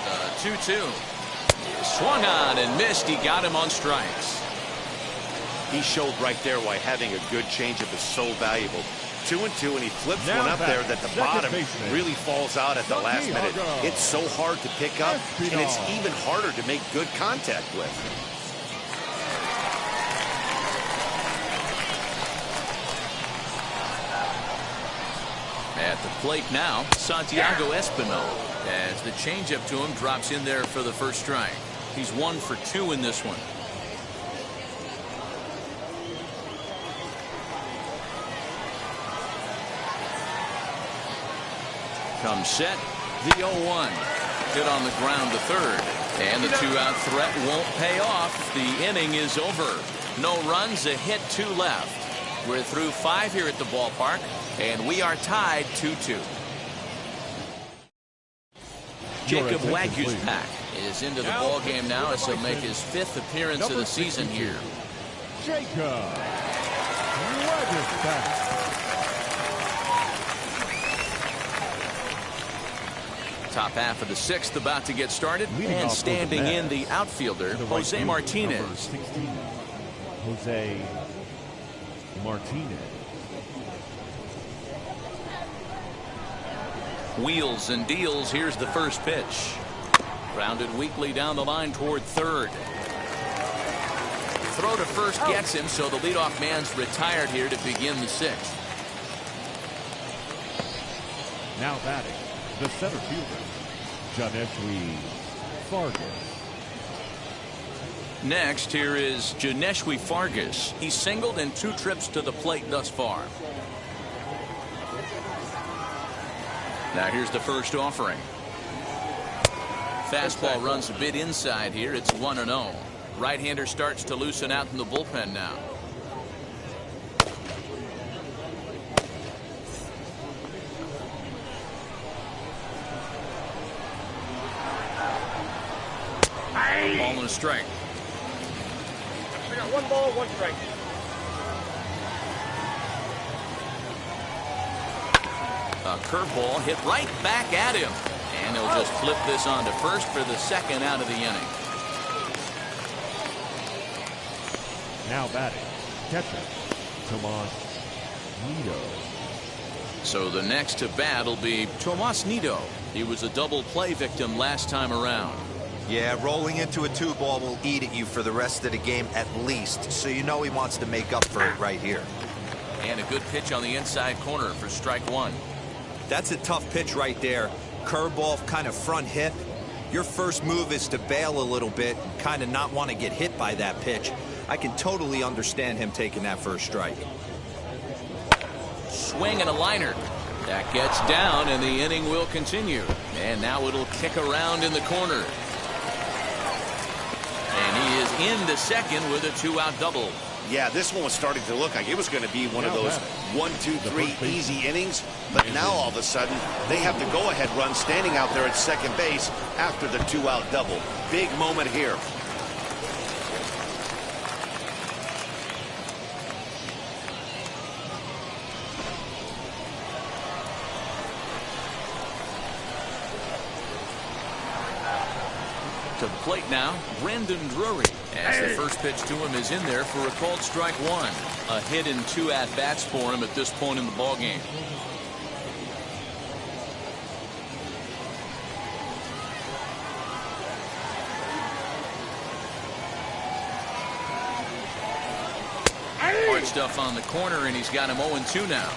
The 2-2. Swung on and missed. He got him on strikes. He showed right there why having a good changeup is so valuable. 2-2, and he flips Now one up there that the bottom baseman, really falls out at the last minute. Santiago. It's so hard to pick up, and it's even harder to make good contact with. At the plate now, Santiago Espinal, as the changeup to him drops in there for the first strike. He's 1 for 2 in this one. Comes set, the 0-1. Hit on the ground to third. And the 2-out threat won't pay off. The inning is over. No runs, a hit, 2 left. We're through 5 here at the ballpark, and we are tied 2-2. Jacob Wagyu's pack is into the ball game now as he'll make his 5th appearance of the season here. Jacob Wagyu's pack. Top half of the 6th about to get started, and standing in the outfielder, Jose Martinez. 16, Jose Martinez. Wheels and deals. Here's the first pitch. Grounded weakly down the line toward third. Throw to first gets him, so the leadoff man's retired here to begin the 6th. Now batting, the center fielder, Janeshwi Fargas. Next, here is Janeshwi Fargas. He's singled in 2 trips to the plate thus far. Now here's the first offering. Fastball runs a bit inside here. It's 1-0. Right-hander starts to loosen out in the bullpen now. Ball and a strike. I got 1 ball, 1 strike. A curveball hit right back at him. And he'll just flip this on to first for the 2nd out of the inning. Now batting, catcher, Tomas Nido. So the next to bat will be Tomas Nido. He was a double play victim last time around. Yeah, rolling into a 2-ball will eat at you for the rest of the game at least, so you know he wants to make up for it right here. And a good pitch on the inside corner for strike 1. That's a tough pitch right there. Curveball, kind of front hip. Your first move is to bail a little bit and kind of not want to get hit by that pitch. I can totally understand him taking that first strike. Swing and a liner. That gets down, and the inning will continue. And now it'll kick around in the corner. And he is into second with a 2-out double. Yeah, this one was starting to look like it was going to be one of those 1, 2, 3 easy innings. But now all of a sudden, they have the go-ahead run standing out there at second base after the 2-out double. Big moment here. To the plate now, Brandon Drury, as the first pitch to him is in there for a called strike 1. A hit in 2 at-bats for him at this point in the ballgame. Good stuff on the corner, and he's got him 0-2 now.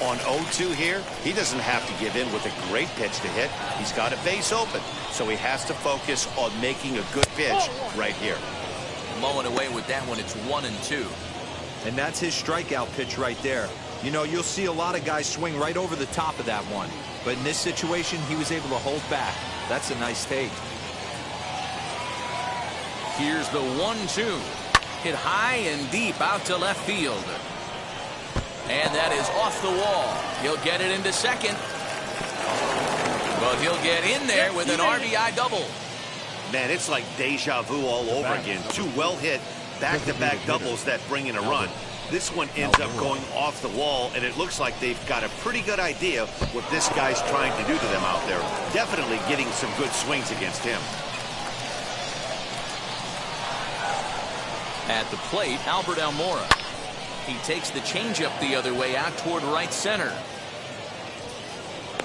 On 0-2 here, he doesn't have to give in with a great pitch to hit. He's got a base open, so he has to focus on making a good pitch right here. Mowing away with that one. It's 1-2. And that's his strikeout pitch right there. You know, you'll see a lot of guys swing right over the top of that one. But in this situation, he was able to hold back. That's a nice take. Here's the 1-2. Hit high and deep out to left field. And that is off the wall. He'll get it into second. But he'll get in there with an RBI double. Man, it's like deja vu all over again. Two well-hit back-to-back doubles that bring in a run. This one ends up going off the wall, and it looks like they've got a pretty good idea what this guy's trying to do to them out there. Definitely getting some good swings against him. At the plate, Albert Almora. He takes the changeup the other way out toward right center.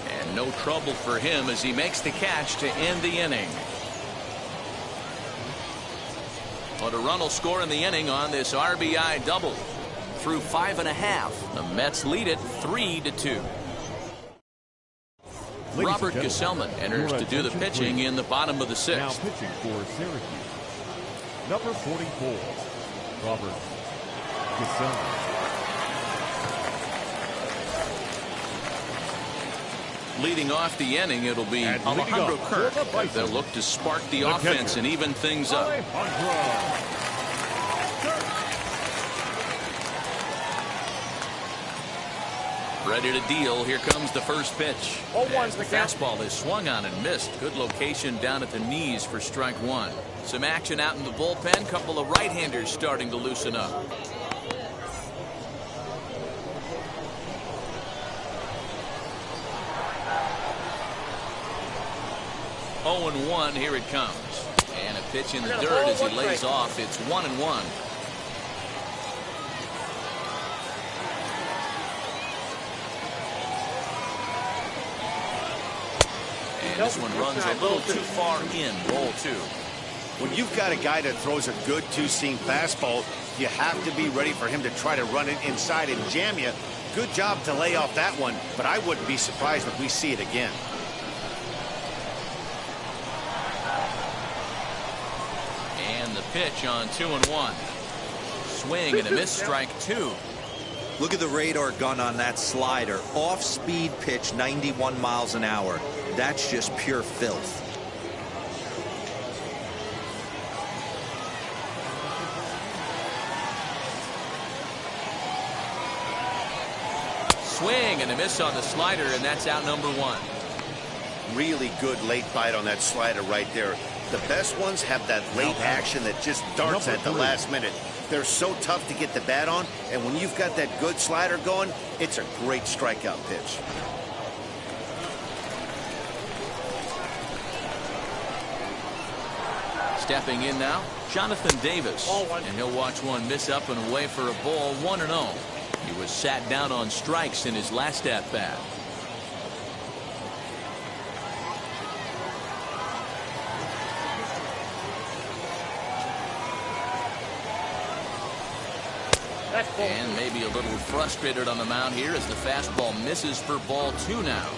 And no trouble for him as he makes the catch to end the inning. But a run will score in the inning on this RBI double. Through 5.5, the Mets lead it 3-2. Robert Gesellman enters to do the pitching in the bottom of the 6th. Now pitching for Syracuse, number 44, Robert Gesellman. Leading off the inning, it'll be Alejandro Kirk. They'll look to spark the offense and even things up. Ready to deal. Here comes the first pitch. As the fastball is swung on and missed. Good location down at the knees for strike one. Some action out in the bullpen. Couple of right-handers starting to loosen up. Oh, 0-1. Here it comes. And a pitch in the dirt as he lays off. It's 1-1. And this one runs a little too far in. Ball 2. When you've got a guy that throws a good two-seam fastball, you have to be ready for him to try to run it inside and jam you. Good job to lay off that one, but I wouldn't be surprised if we see it again. And the pitch on 2-1. Swing and a miss, strike 2. Look at the radar gun on that slider. Off-speed pitch, 91 miles an hour. That's just pure filth. Swing and a miss on the slider, and that's out number 1. Really good late bite on that slider right there. The best ones have that late action that just darts at the last minute. They're so tough to get the bat on, and when you've got that good slider going, it's a great strikeout pitch. Stepping in now, Jonathan Davis. And he'll watch one miss up and away for a ball, 1-0. He was sat down on strikes in his last at-bat. And maybe a little frustrated on the mound here as the fastball misses for ball 2 now.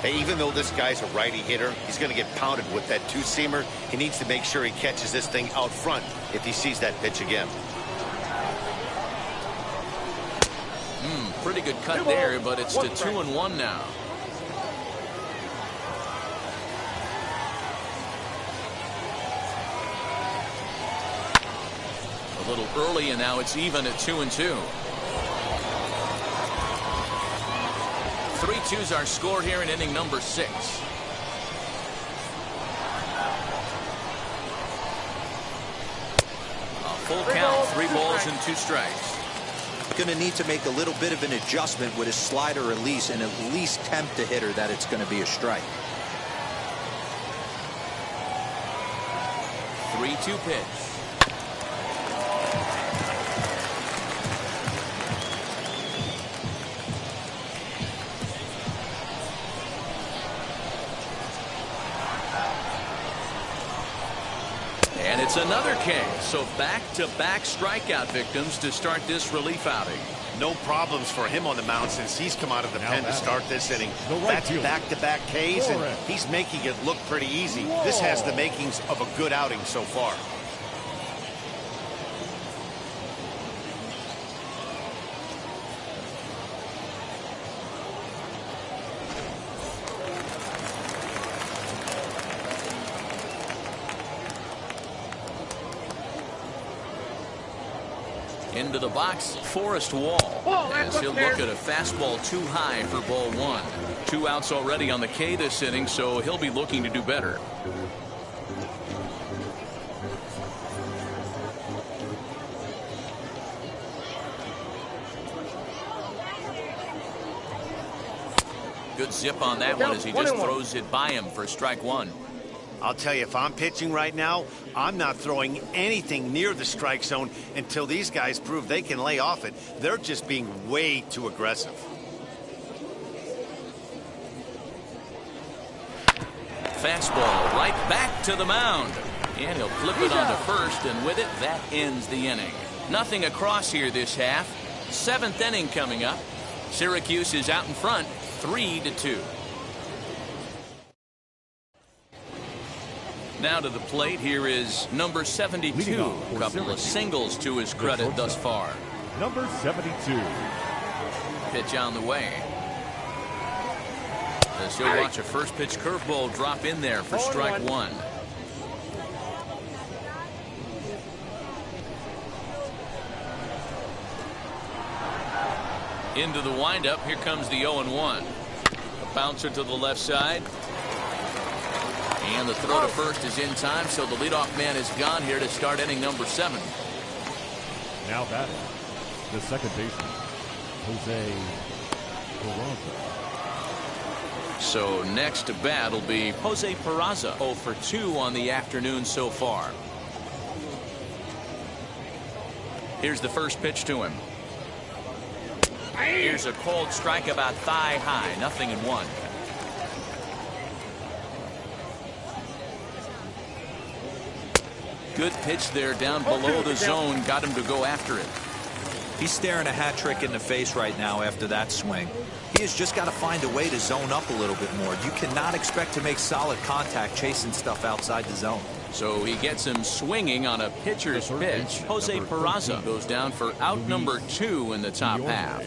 Hey, even though this guy's a righty hitter, he's going to get pounded with that two-seamer. He needs to make sure he catches this thing out front if he sees that pitch again. Pretty good cut there, but it's to 2-1 now. A little early, and now it's even at 2-2. 3-2's our score here in inning number 6. A full count, 3 balls and 2 strikes. Going to need to make a little bit of an adjustment with his slider release and at least tempt the hitter that it's going to be a strike. 3-2 pitch. It's another K. So back-to-back strikeout victims to start this relief outing. No problems for him on the mound since he's come out of the pen to start this inning. That's back-to-back Ks, and he's making it look pretty easy. This has the makings of a good outing so far. Into the box, Forrest Wall, as he'll look at a fastball too high for ball one. 2 outs already on the K this inning, so he'll be looking to do better. Good zip on that one as he just throws it by him for strike one. I'll tell you, if I'm pitching right now, I'm not throwing anything near the strike zone until these guys prove they can lay off it. They're just being way too aggressive. Fastball right back to the mound. And he'll flip it onto first, and with it, that ends the inning. Nothing across here this half. 7th inning coming up. Syracuse is out in front, 3-2. Now to the plate, here is number 72. A couple of singles to his credit thus far. Number 72. Pitch on the way. As he'll watch a first pitch curveball drop in there for strike one. Into the windup, here comes the 0-1. A bouncer to the left side. And the throw to first is in time, so the leadoff man is gone here to start inning number 7. Now batting, the second baseman, Jose Peraza. So next to bat will be Jose Peraza, 0 for 2 on the afternoon so far. Here's the first pitch to him. Here's a cold strike about thigh high, 0-1. Good pitch there down below the zone. Got him to go after it. He's staring a hat trick in the face right now after that swing. He has just got to find a way to zone up a little bit more. You cannot expect to make solid contact chasing stuff outside the zone. So he gets him swinging on a pitcher's pitch. Jose Peraza goes down for out number 2 in the top half.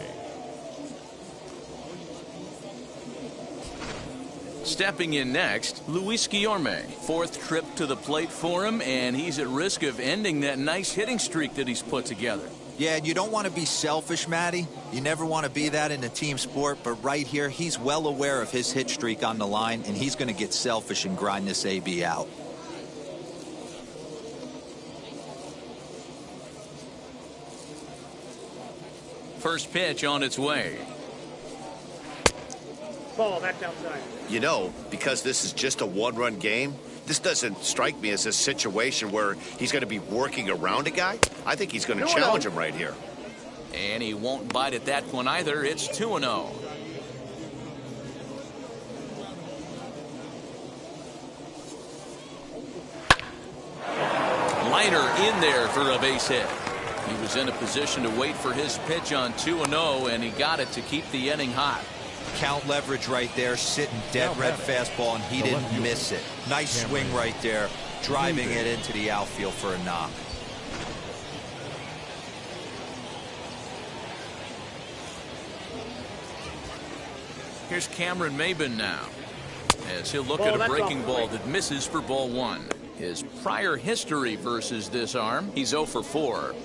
Stepping in next, Luis Guillorme. 4th trip to the plate for him, and he's at risk of ending that nice hitting streak that he's put together. Yeah, and you don't want to be selfish, Matty. You never want to be that in a team sport, but right here, he's well aware of his hit streak on the line, and he's going to get selfish and grind this AB out. First pitch on its way. Ball, that's outside. You know, because this is just a one-run game, this doesn't strike me as a situation where he's going to be working around a guy. I think he's going to challenge him right here. And he won't bite at that one either. It's 2-0. Liner in there for a base hit. He was in a position to wait for his pitch on 2-0, and he got it to keep the inning hot. Count leverage right there, sitting dead red fastball, and he didn't miss it. Nice swing right there, driving it into the outfield for a knock. Here's Cameron Maben now, as he'll look at a breaking ball that misses for ball 1. His prior history versus this arm, he's 0 for 4.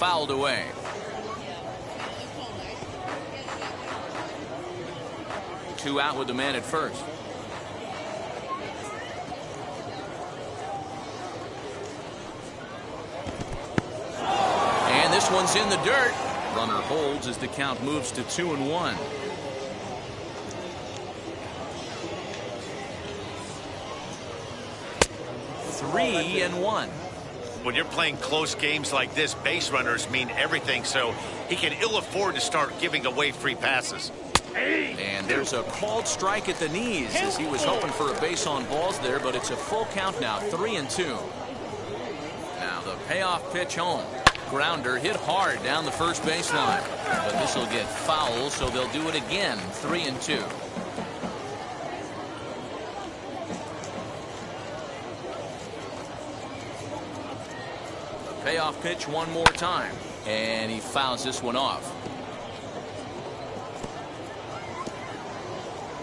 Fouled away. Two out with the man at first. And this one's in the dirt. Runner holds as the count moves to 2-1. Three and one. When you're playing close games like this, base runners mean everything, so he can ill afford to start giving away free passes. And there's a called strike at the knees as he was hoping for a base on balls there, but it's a full count now, 3-2. Now the payoff pitch home. Grounder hit hard down the first baseline, but this will get foul, so they'll do it again, 3-2. Payoff pitch one more time, and he fouls this one off.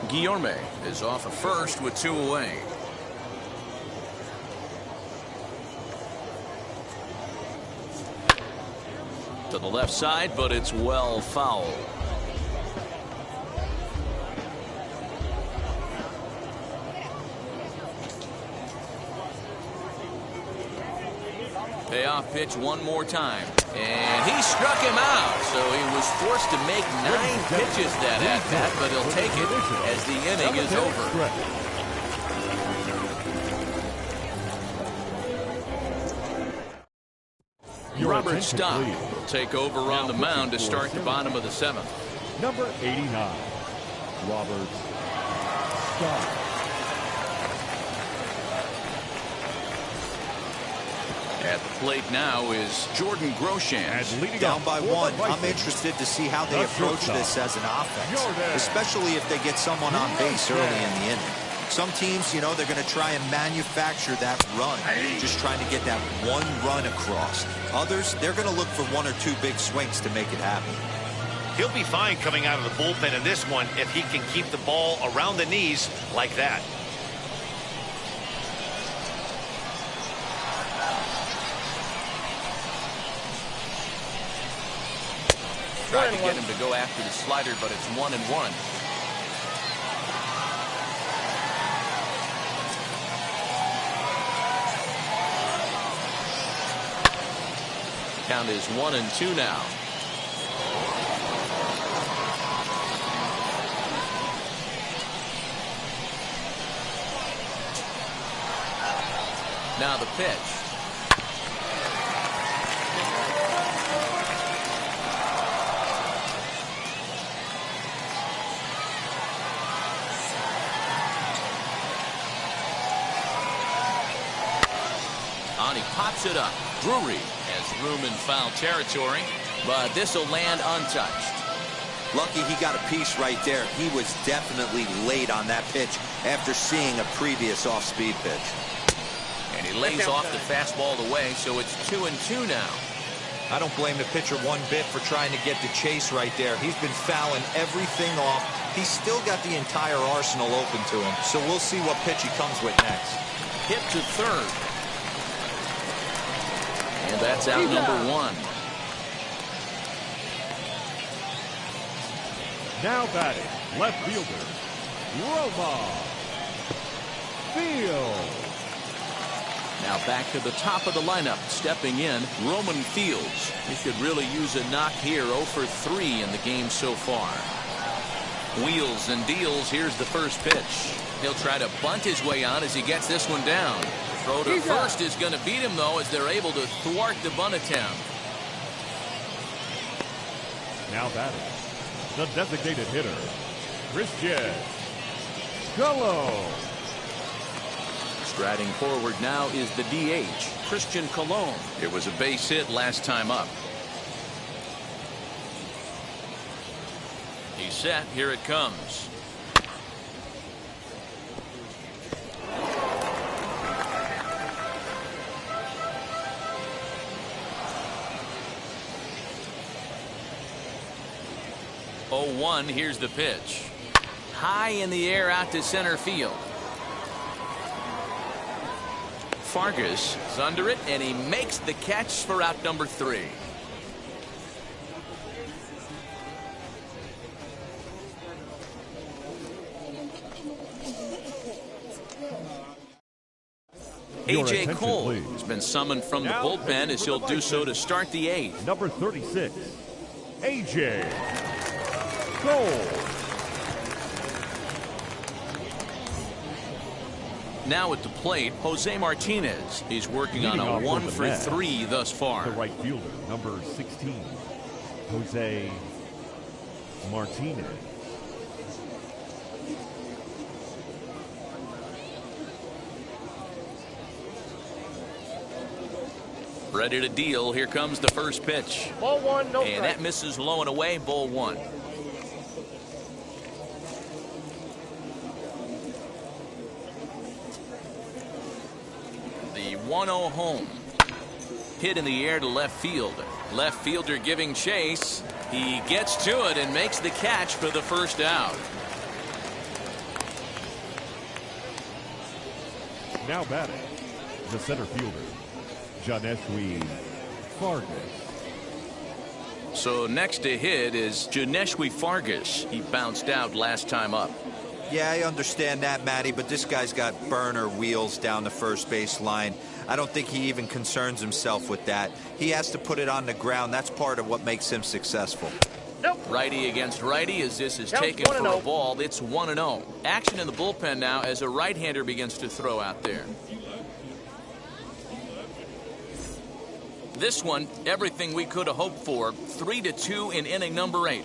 Guillorme is off of first with 2 away. To the left side, but it's well foul. Payoff pitch one more time, and he struck him out, so he was forced to make 9 pitches that at bat, but he'll take it as the inning is over. Robert Stock will take over on the mound to start the bottom of the 7th. Number 89, Robert Stock. At the plate now is Jordan Groshans. Down by 1. I'm interested to see how they approach this as an offense, especially if they get someone on base early in the inning. Some teams, you know, they're going to try and manufacture that run, just trying to get that one run across. Others, they're going to look for 1 or 2 big swings to make it happen. He'll be fine coming out of the bullpen in this one if he can keep the ball around the knees like that. Tried to get him to go after the slider, but it's 1-1. Count is 1-2 now. Now the pitch. He pops it up. Drury has room in foul territory, but this will land untouched. Lucky he got a piece right there. He was definitely late on that pitch after seeing a previous off-speed pitch. And he lays off the fastball away, so it's 2-2 now. I don't blame the pitcher one bit for trying to get the chase right there. He's been fouling everything off. He's still got the entire arsenal open to him, so we'll see what pitch he comes with next. Hit to third. And that's out number 1. Now batting, left fielder, Roma Fields. Now back to the top of the lineup. Stepping in, Roman Fields. He could really use a knock here. 0 for 3 in the game so far. Wheels and deals. Here's the first pitch. He'll try to bunt his way on as he gets this one down. Throw to first is going to beat him, though, as they're able to thwart the bunt attempt. Now batting, the designated hitter, Christian Colon. Striding forward now is the DH, Christian Colon. It was a base hit last time up. He's set. Here it comes. Here's the pitch. High in the air out to center field. Fargas is under it, and he makes the catch for out number 3. A.J. Cole has been summoned from the bullpen as he'll do so to start the 8th. Number 36, A.J. Cole. Now at the plate, Jose Martinez. He's working on a 1-for-3 thus far. The right fielder, number 16, Jose Martinez. Ready to deal. Here comes the first pitch. Ball one, no strike. And that misses low and away. Ball one. The 1-0 home. Hit in the air to left field. Left fielder giving chase. He gets to it and makes the catch for the first out. Now batting, the center fielder, Janeshwi Fargas. So next to hit is Janeshwi Fargas. He bounced out last time up. Yeah, I understand that, Matty, but this guy's got burner wheels down the first base line. I don't think he even concerns himself with that. He has to put it on the ground. That's part of what makes him successful. Nope. Righty against righty as this is Counts taken for a 1-0. ball. It's 1-0. Action in the bullpen now as a right-hander begins to throw out there. This one, everything we could have hoped for. 3-2 in inning number 8.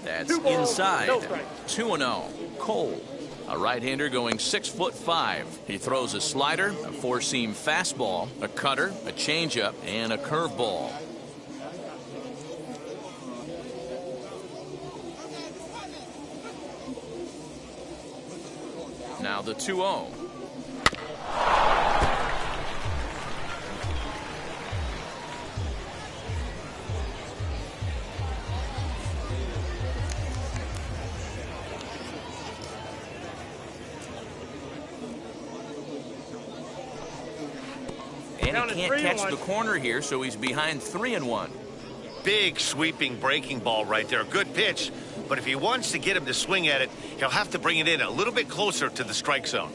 That's 2 balls, inside. no strike. 2-0. Cole. A right-hander going 6'5". He throws a slider, a four-seam fastball, a cutter, a changeup, and a curveball. Now the 2-0. And he can't catch the corner here, so he's behind 3-1. Big sweeping breaking ball right there. Good pitch. But if he wants to get him to swing at it, he'll have to bring it in a little bit closer to the strike zone.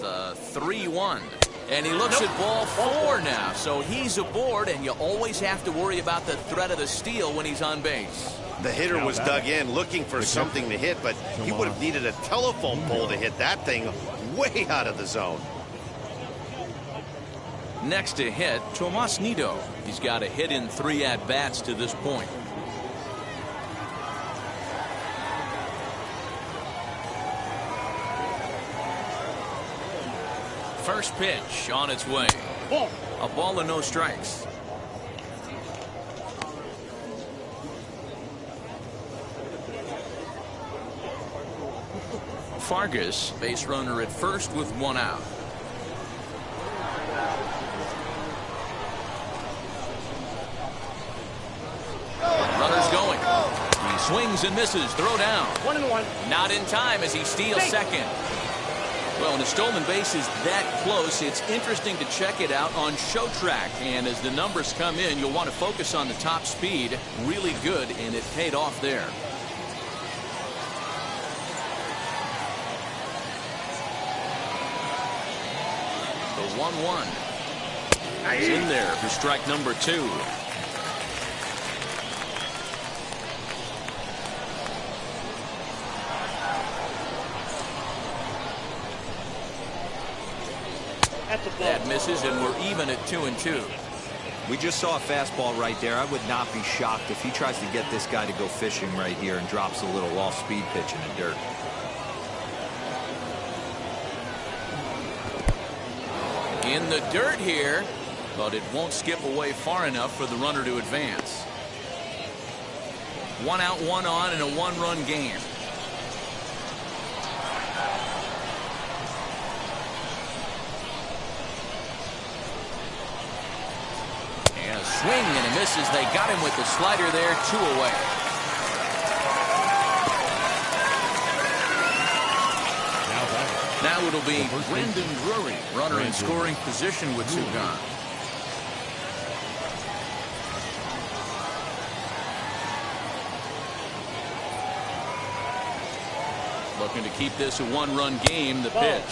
The 3-1. And he looks at ball 4 now. So he's aboard, and you always have to worry about the threat of the steal when he's on base. The hitter was dug in looking for something to hit, but he would have needed a telephone pole to hit that thing way out of the zone. Next to hit, Tomas Nido. He's got a hit in 3 at-bats to this point. First pitch on its way. A ball and no strikes. Fargas, base runner at first with 1 out. Runner's going. He swings and misses. Throw down. 1-1. Not in time as he steals second. Well, when a stolen base is that close, it's interesting to check it out on Show Track. And as the numbers come in, you'll want to focus on the top speed. Really good, and it paid off there. The 1-1. He's in there for strike number 2. That misses, and we're even at 2-2. We just saw a fastball right there. I would not be shocked if he tries to get this guy to go fishing right here and drops a little off-speed pitch in the dirt. In the dirt here, but it won't skip away far enough for the runner to advance. 1 out, 1 on in a 1-run game. And a swing and a misses. They got him with the slider there, 2 away. Now it'll be Brendan Drury, runner in scoring position with 2 gone. Looking to keep this a 1-run game. The pitch.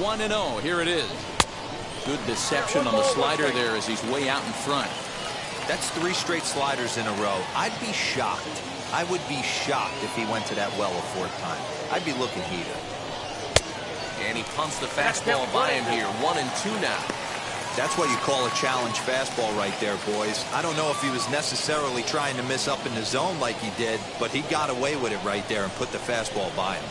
1-0. Here it is. Good deception on the slider there as he's way out in front. That's 3 straight sliders in a row. I'd be shocked. I would be shocked if he went to that well a 4th time. I'd be looking heater. And he pumps the fastball by him here. 1-2 now. That's what you call a challenge fastball right there, boys. I don't know if he was necessarily trying to miss up in the zone like he did, but he got away with it right there and put the fastball by him.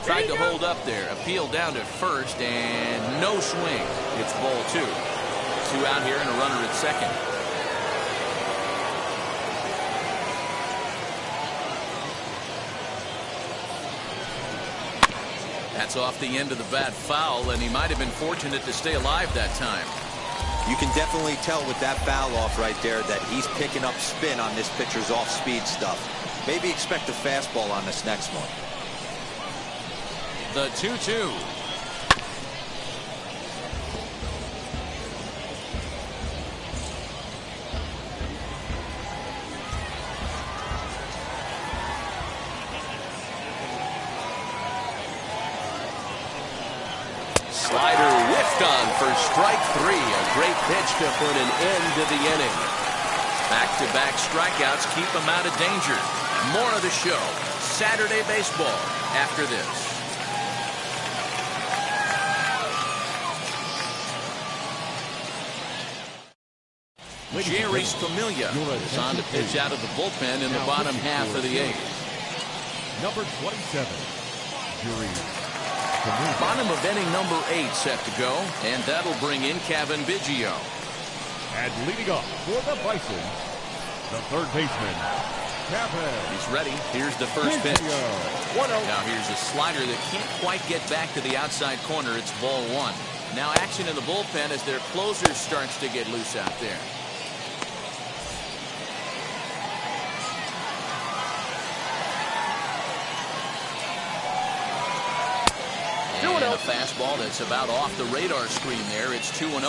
Tried to hold up there. Appeal down to first, and no swing. It's ball 2. 2 out here and a runner at second. That's off the end of the bat foul, and he might have been fortunate to stay alive that time. You can definitely tell with that foul off right there that he's picking up spin on this pitcher's off-speed stuff. Maybe expect a fastball on this next one. The 2-2. Slider whiffed on for strike 3. A great pitch to put an end to the inning. Back-to-back strikeouts keep him out of danger. More of the show. Saturday baseball after this. Jerry Familia is on to pitch out of the bullpen in the bottom half of the 8th. Number 27, Jerry. Bottom of inning number 8 set to go, and that'll bring in Kevin Biggio. And leading off for the Bisons, the 3rd baseman, Kevin. He's ready. Here's the first pitch. 1-0. Now here's a slider that can't quite get back to the outside corner. It's ball 1. Now action in the bullpen as their closer starts to get loose out there. And a fastball that's about off the radar screen there. It's 2-0.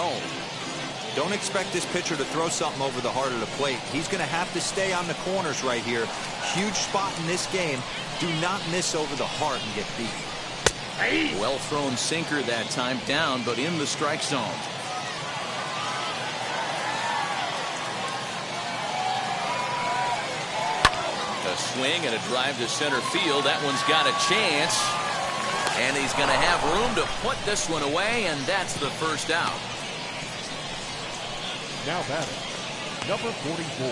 Don't expect this pitcher to throw something over the heart of the plate. He's going to have to stay on the corners right here. Huge spot in this game. Do not miss over the heart and get beat. Well thrown sinker that time, down but in the strike zone. A swing and a drive to center field. That one's got a chance. And he's going to have room to put this one away, and that's the first out. Now batting, number 44.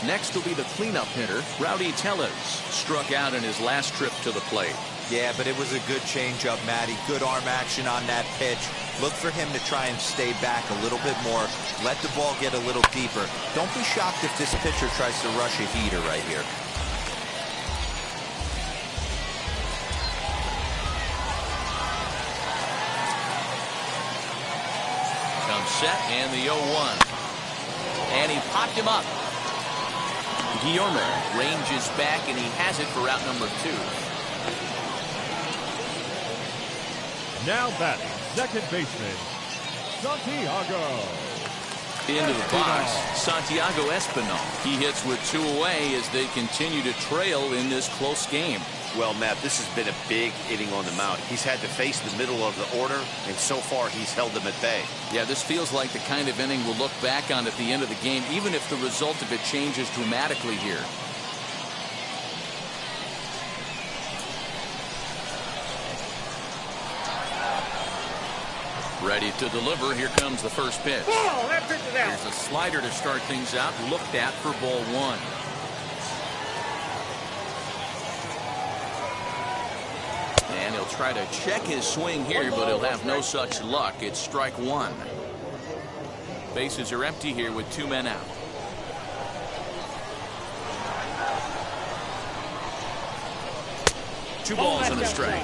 Next will be the cleanup hitter, Rowdy Tellez. Struck out in his last trip to the plate. Yeah, but it was a good changeup, Matty. Good arm action on that pitch. Look for him to try and stay back a little bit more. Let the ball get a little deeper. Don't be shocked if this pitcher tries to rush a heater right here. Set and the 0-1. And he popped him up. Guillaume ranges back and he has it for out number 2. Now batting, second baseman, Santiago. Into the box, Santiago Espinal. He hits with 2 away as they continue to trail in this close game. Well, Matt, this has been a big inning on the mound. He's had to face the middle of the order, and so far he's held them at bay. Yeah, this feels like the kind of inning we'll look back on at the end of the game, even if the result of it changes dramatically here. Ready to deliver. Here comes the first pitch. Ball, that pitch is out. Here's a slider to start things out, looked at for ball 1. And he'll try to check his swing here, but he'll have no such luck. It's strike 1. Bases are empty here with 2 men out. Two balls and a strike.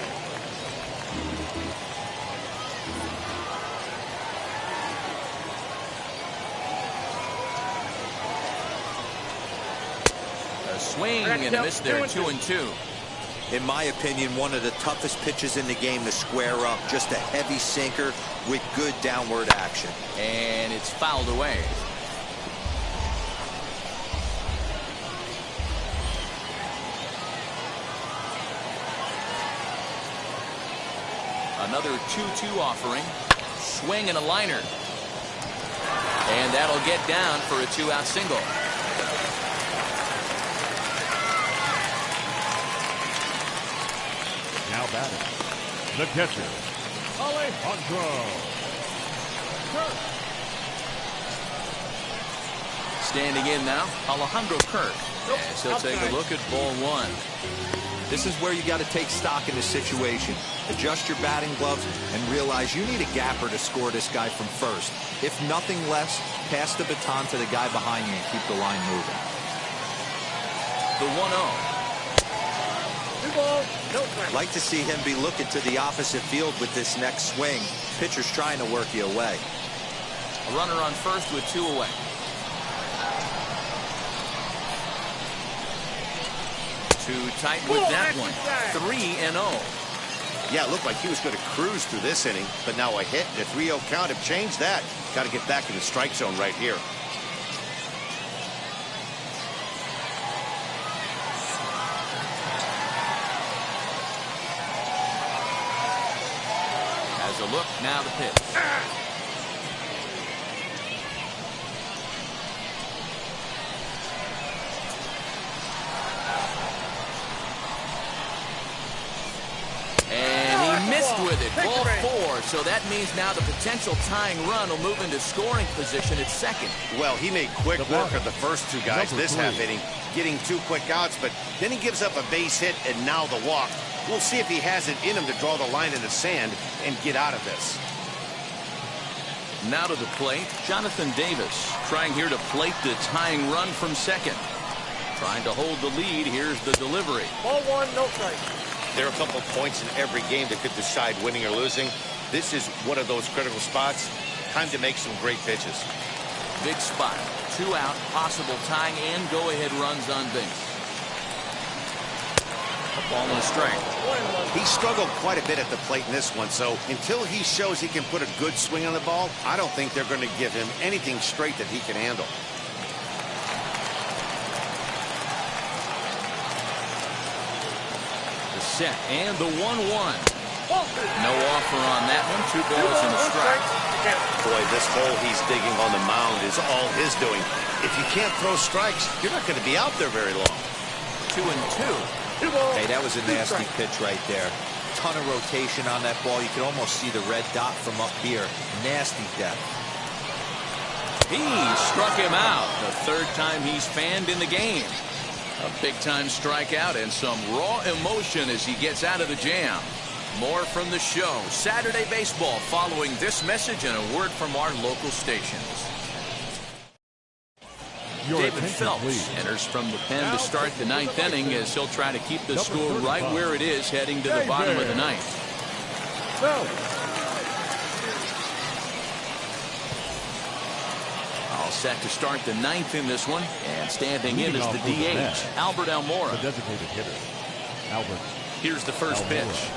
A swing and a miss there, 2-2. In my opinion, one of the toughest pitches in the game to square up. Just a heavy sinker with good downward action. And it's fouled away. Another 2-2 offering. Swing and a liner. And that'll get down for a 2-out single. Now batting, the catcher, Alejandro Kirk. Standing in now, Alejandro Kirk. As he'll take a look at ball one. This is where you got to take stock in the situation. Adjust your batting gloves and realize you need a gapper to score this guy from first. If nothing less, pass the baton to the guy behind you and keep the line moving. The 1-0. Like to see him be looking to the opposite field with this next swing. Pitcher's trying to work you away. A runner on first with 2 away. Too tight with that one. 3-0. Yeah, it looked like he was going to cruise through this inning, but now a hit and a 3-0 count have changed that. Got to get back in the strike zone right here. Has a look, now the pitch. With it, ball 4, so that means now the potential tying run will move into scoring position at second. Well, he made quick work of the first 2 guys this half inning, getting 2 quick outs, but then he gives up a base hit and now the walk. We'll see if he has it in him to draw the line in the sand and get out of this. Now to the plate, Jonathan Davis trying here to plate the tying run from second. Trying to hold the lead. Here's the delivery. Ball 1, no strike. There are a couple points in every game that could decide winning or losing. This is one of those critical spots. Time to make some great pitches. Big spot. 2 out, possible tying and go-ahead runs on base. A ball and a strike. He struggled quite a bit at the plate in this one, so until he shows he can put a good swing on the ball, I don't think they're going to give him anything straight that he can handle. Set and the 1-1. No offer on that one. 2 balls and a strike. Boy, this hole he's digging on the mound is all his doing. If you can't throw strikes, you're not going to be out there very long. 2-2. Hey, that was a nasty pitch right there. Ton of rotation on that ball. You can almost see the red dot from up here. Nasty depth. He struck him out. The 3rd time he's fanned in the game. A big-time strikeout and some raw emotion as he gets out of the jam. More from the show. Saturday Baseball following this message and a word from our local stations. David Phelps enters from the pen to start the 9th inning as he'll try to keep the score right where it is heading to the bottom of the 9th. All set to start the 9th in this one, and standing in is the DH, Albert Almora. The designated hitter, Albert. Here's the first pitch.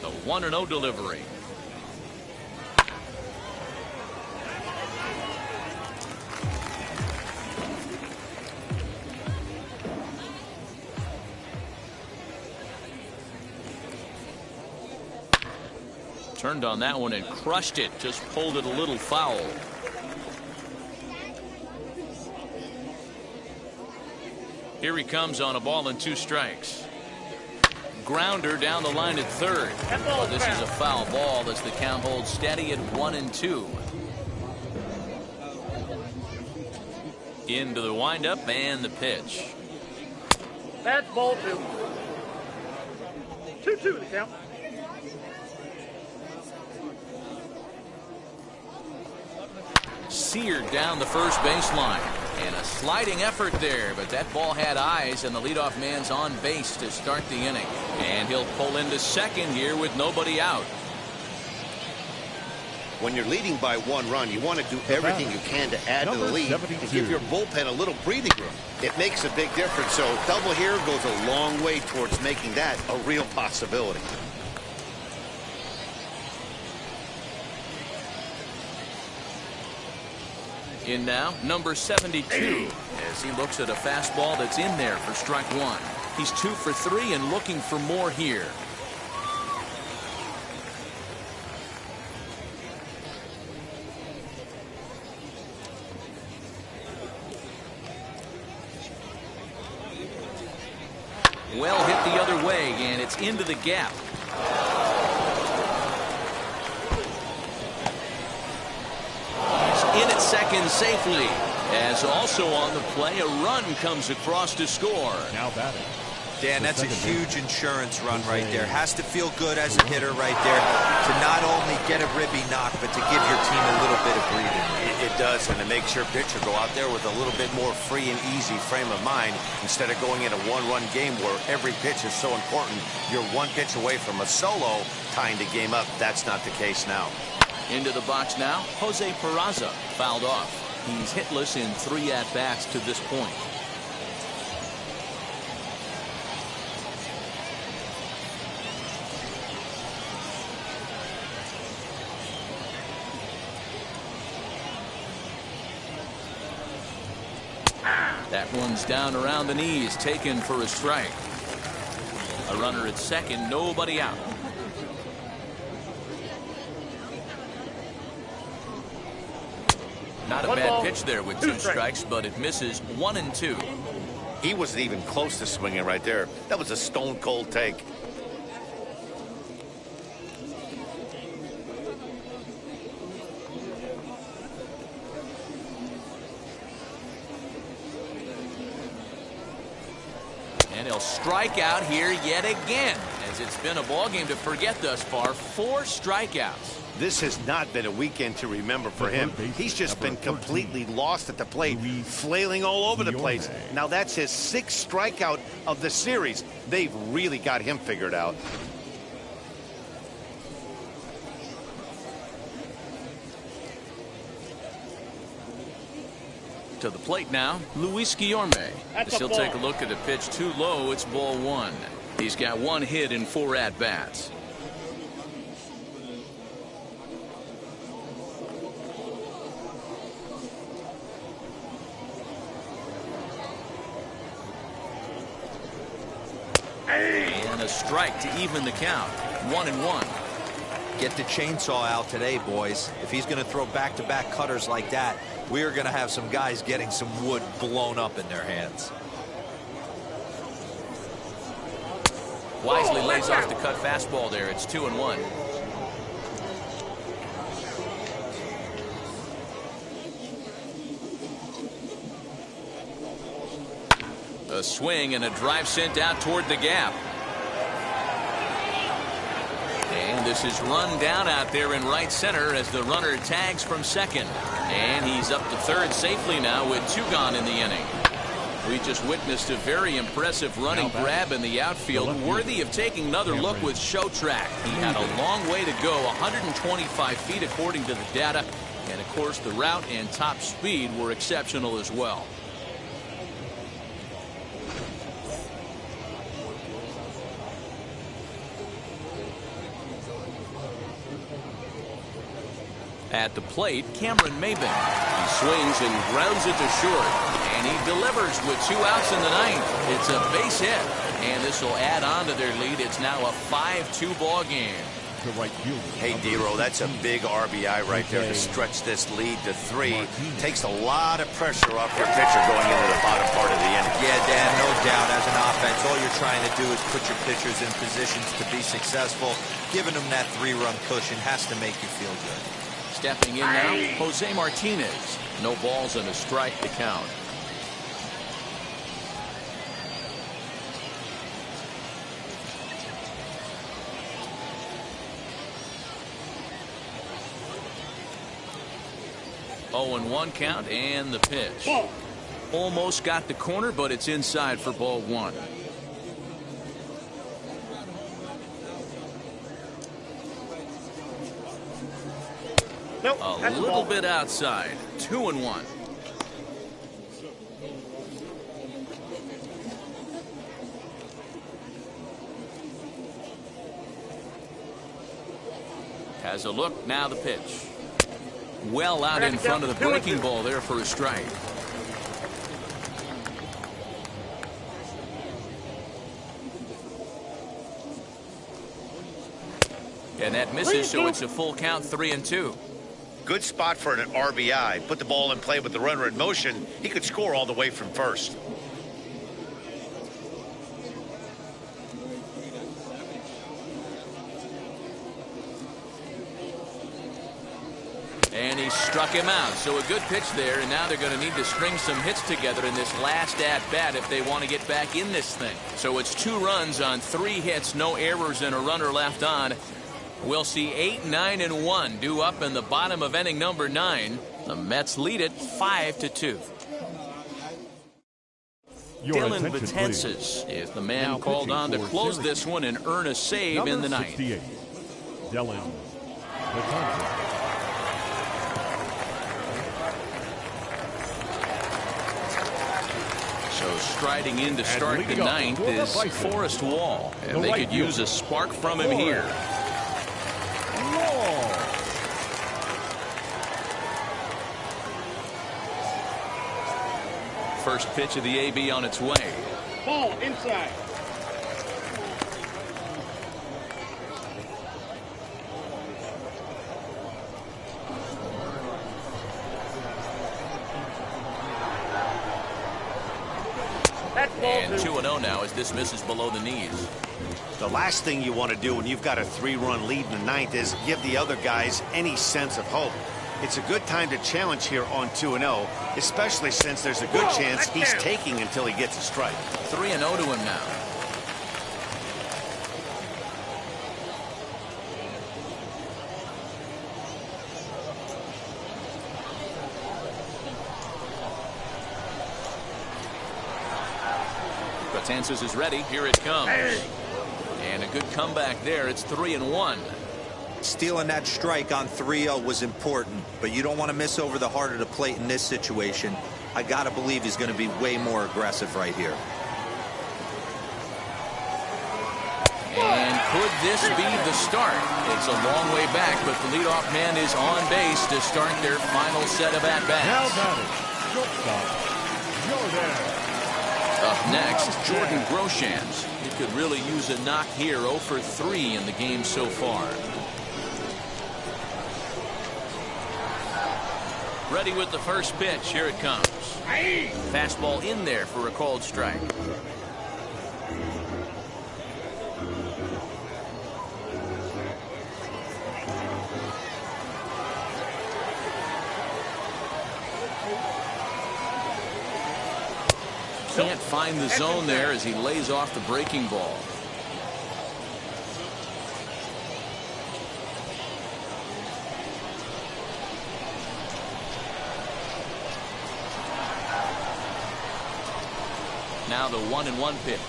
The 1-0 delivery. Turned on that one and crushed it. Just pulled it a little foul. Here he comes on a ball and 2 strikes. Grounder down the line at 3rd. Oh, this is a foul ball as the count holds steady at 1-2. Into the windup and the pitch. That's ball 2. 2-2 the count. Seared down the first baseline. And a sliding effort there, but that ball had eyes, and the leadoff man's on base to start the inning. And he'll pull into second here with nobody out. When you're leading by 1 run, you want to do everything you can to add to the lead and give your bullpen a little breathing room. It makes a big difference. So double here goes a long way towards making that a real possibility. In now, number 72, as he looks at a fastball that's in there for strike 1. He's 2 for 3 and looking for more here. Well hit the other way, and it's into the gap. In at second safely, as also on the play, a run comes across to score. Now batting. Dan, that's a huge insurance run right there. Has to feel good as a hitter right there to not only get a ribby knock, but to give your team a little bit of breathing. It does, and it makes your pitcher go out there with a little bit more free and easy frame of mind instead of going in a one-run game where every pitch is so important. You're 1 pitch away from a solo tying the game up. That's not the case now. Into the box now, Jose Peraza fouled off. He's hitless in 3 at-bats to this point. That one's down around the knees, taken for a strike. A runner at second, nobody out. Not a bad pitch there with 2 strikes, but it misses 1 and 2. He wasn't even close to swinging right there. That was a stone-cold take. And he'll strike out here yet again, as it's been a ball game to forget thus far. 4 strikeouts. This has not been a weekend to remember for him. He's just been completely lost at the plate, flailing all over the place. Now that's his 6th strikeout of the series. They've really got him figured out. To the plate now, Luis Guillorme. As he'll take a look at the pitch too low, it's ball 1. He's got 1 hit in 4 at-bats. And a strike to even the count. 1-1. Get the chainsaw out today, boys. If he's going to throw back-to-back cutters like that, we are going to have some guys getting some wood blown up in their hands. Wisely lays off the cut fastball there. It's 2-1. A swing and a drive sent out toward the gap. And this is run down out there in right center as the runner tags from second. And he's up to third safely now with 2 gone in the inning. We just witnessed a very impressive running grab in the outfield, worthy of taking another look with Show Track. He had a long way to go, 125 feet according to the data. And of course the route and top speed were exceptional as well. At the plate, Cameron Maben. He swings and grounds it to short. And he delivers with 2 outs in the 9th. It's a base hit. And this will add on to their lead. It's now a 5-2 ball game. Hey, Dero, that's a big RBI right there to stretch this lead to 3. Takes a lot of pressure off your pitcher going into the bottom part of the inning. Yeah, Dan, no doubt. As an offense, all you're trying to do is put your pitchers in positions to be successful. Giving them that 3-run cushion has to make you feel good. Stepping in now, Jose Martinez. No balls and a strike to count. Oh, and 1 count and the pitch. Almost got the corner, but it's inside for ball 1. Nope. A That's a little ball. bit outside. 2-1. Has a look, now the pitch. Well out in front of the breaking ball there for a strike. And that misses, so it's a full count, 3-2. Good spot for an RBI. Put the ball in play with the runner in motion. He could score all the way from first. And he struck him out. So a good pitch there, and now they're going to need to string some hits together in this last at-bat if they want to get back in this thing. So it's 2 runs on 3 hits, no errors, and a runner left on. We'll see 8, 9, and 1 due up in the bottom of inning number 9. The Mets lead it 5-2. Dylan Betances is the man called on to close this one and earn a save in the ninth. Dylan Betances. So striding in to start the ninth is Forrest Wall, and they could use a spark from him here. First pitch of the AB on its way. Ball inside. And 2-0 now as this misses below the knees. The last thing you want to do when you've got a 3-run lead in the ninth is give the other guys any sense of hope. It's a good time to challenge here on 2-0, especially since there's a good chance he's taking until he gets a strike. 3-0 to him now. Betances is ready. Here it comes. And a good comeback there. It's 3-1. Stealing that strike on 3-0 was important, but you don't want to miss over the heart of the plate in this situation. I got to believe he's going to be way more aggressive right here. And could this be the start? It's a long way back, but the leadoff man is on base to start their final set of at-bats. Now batting, shortstop, Jordan. Up next, Jordan Groshans. He could really use a knock here. 0 for 3 in the game so far. Ready with the first pitch. Here it comes. Fastball in there for a called strike. Can't find the zone there as he lays off the breaking ball. Now the 1-1 pitch.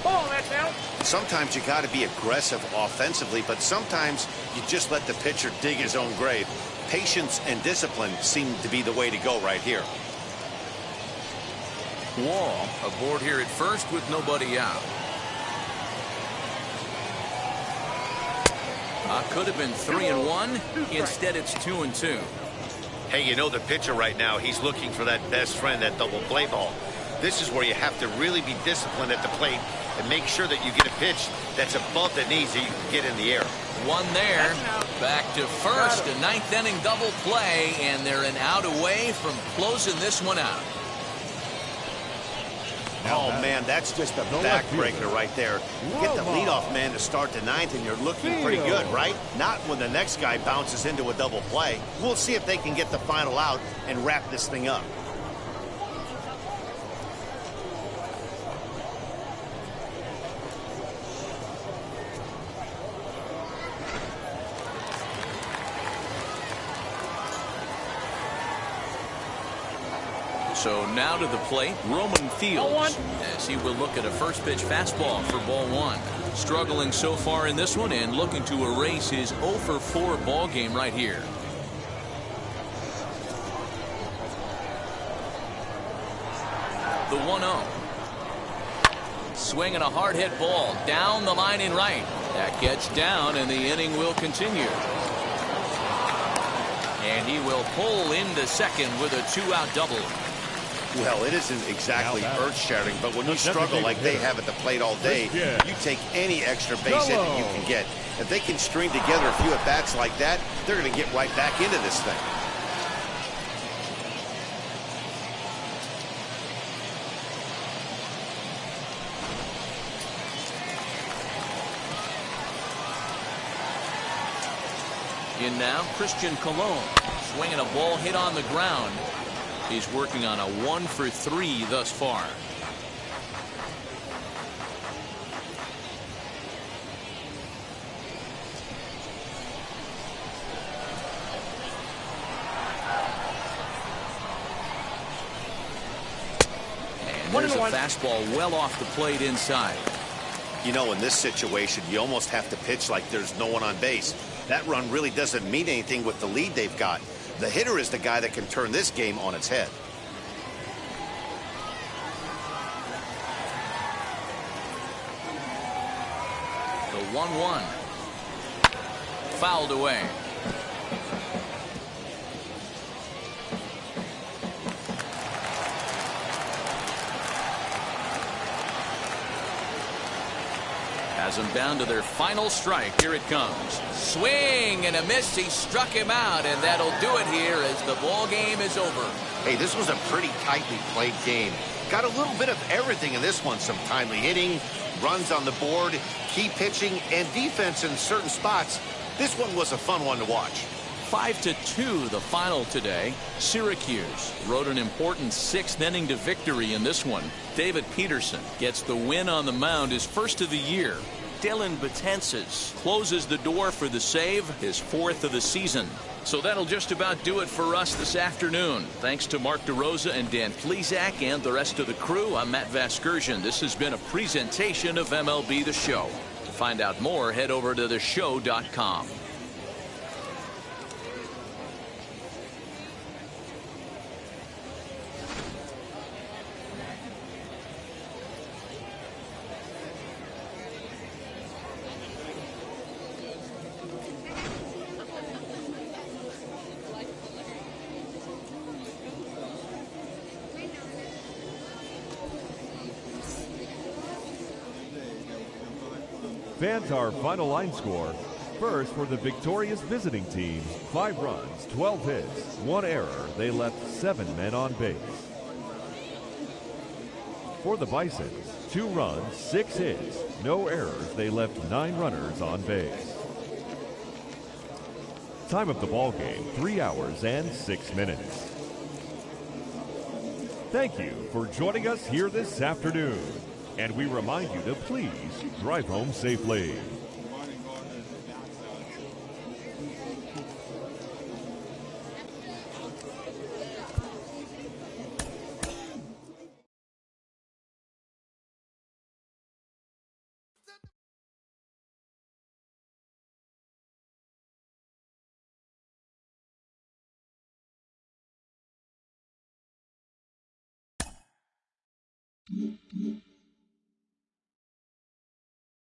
Ball, that's out. Sometimes you got to be aggressive offensively, but sometimes you just let the pitcher dig his own grave. Patience and discipline seem to be the way to go right here. Wall aboard here at first with nobody out. Could have been 3-1. Instead, it's 2-2. Hey, you know the pitcher right now, he's looking for that best friend, that double play ball. This is where you have to really be disciplined at the plate and make sure that you get a pitch that's above the knees that you can get in the air. One there. Back to first. A ninth inning double play, and they're an out away from closing this one out. Oh, man, that's just a backbreaker right there. Get the leadoff man to start the ninth, and you're looking pretty good, right? Not when the next guy bounces into a double play. We'll see if they can get the final out and wrap this thing up. So now to the plate, Roman Fields, as he will look at a first pitch fastball for ball one. Struggling so far in this one and looking to erase his 0 for 4 ball game right here. The 1-0. Swinging a hard hit ball down the line in right. That gets down and the inning will continue. And he will pull into second with a 2-out double. Well, it isn't exactly earth-shattering, but when you struggle like they have at the plate all day, you take any extra base hit that you can get. If they can string together a few at-bats like that, they're going to get right back into this thing. In now, Christian Colon, swinging a ball hit on the ground. He's working on a 1 for 3 thus far. And there's a fastball well off the plate inside. You know, in this situation, you almost have to pitch like there's no one on base. That run really doesn't mean anything with the lead they've got. The hitter is the guy that can turn this game on its head. The 1-1. Fouled away. Has them down to their final strike. Here it comes. Swing and a miss. He struck him out, and that'll do it here as the ball game is over. Hey, this was a pretty tightly played game. Got a little bit of everything in this one. Some timely hitting, runs on the board, key pitching, and defense in certain spots. This one was a fun one to watch. 5-2 the final today. Syracuse rode an important 6th inning to victory in this one. David Peterson gets the win on the mound, his first of the year. Dylan Betances closes the door for the save, his 4th of the season. So that'll just about do it for us this afternoon. Thanks to Mark DeRosa and Dan Plesac and the rest of the crew. I'm Matt Vasgersian. This has been a presentation of MLB The Show. To find out more, head over to theshow.com. Fans, our final line score. First, for the victorious visiting team, 5 runs, 12 hits, 1 error. They left 7 men on base. For the Bisons, 2 runs, 6 hits, no errors. They left 9 runners on base. Time of the ball game, 3 hours and 6 minutes. Thank you for joining us here this afternoon. And we remind you to please drive home safely.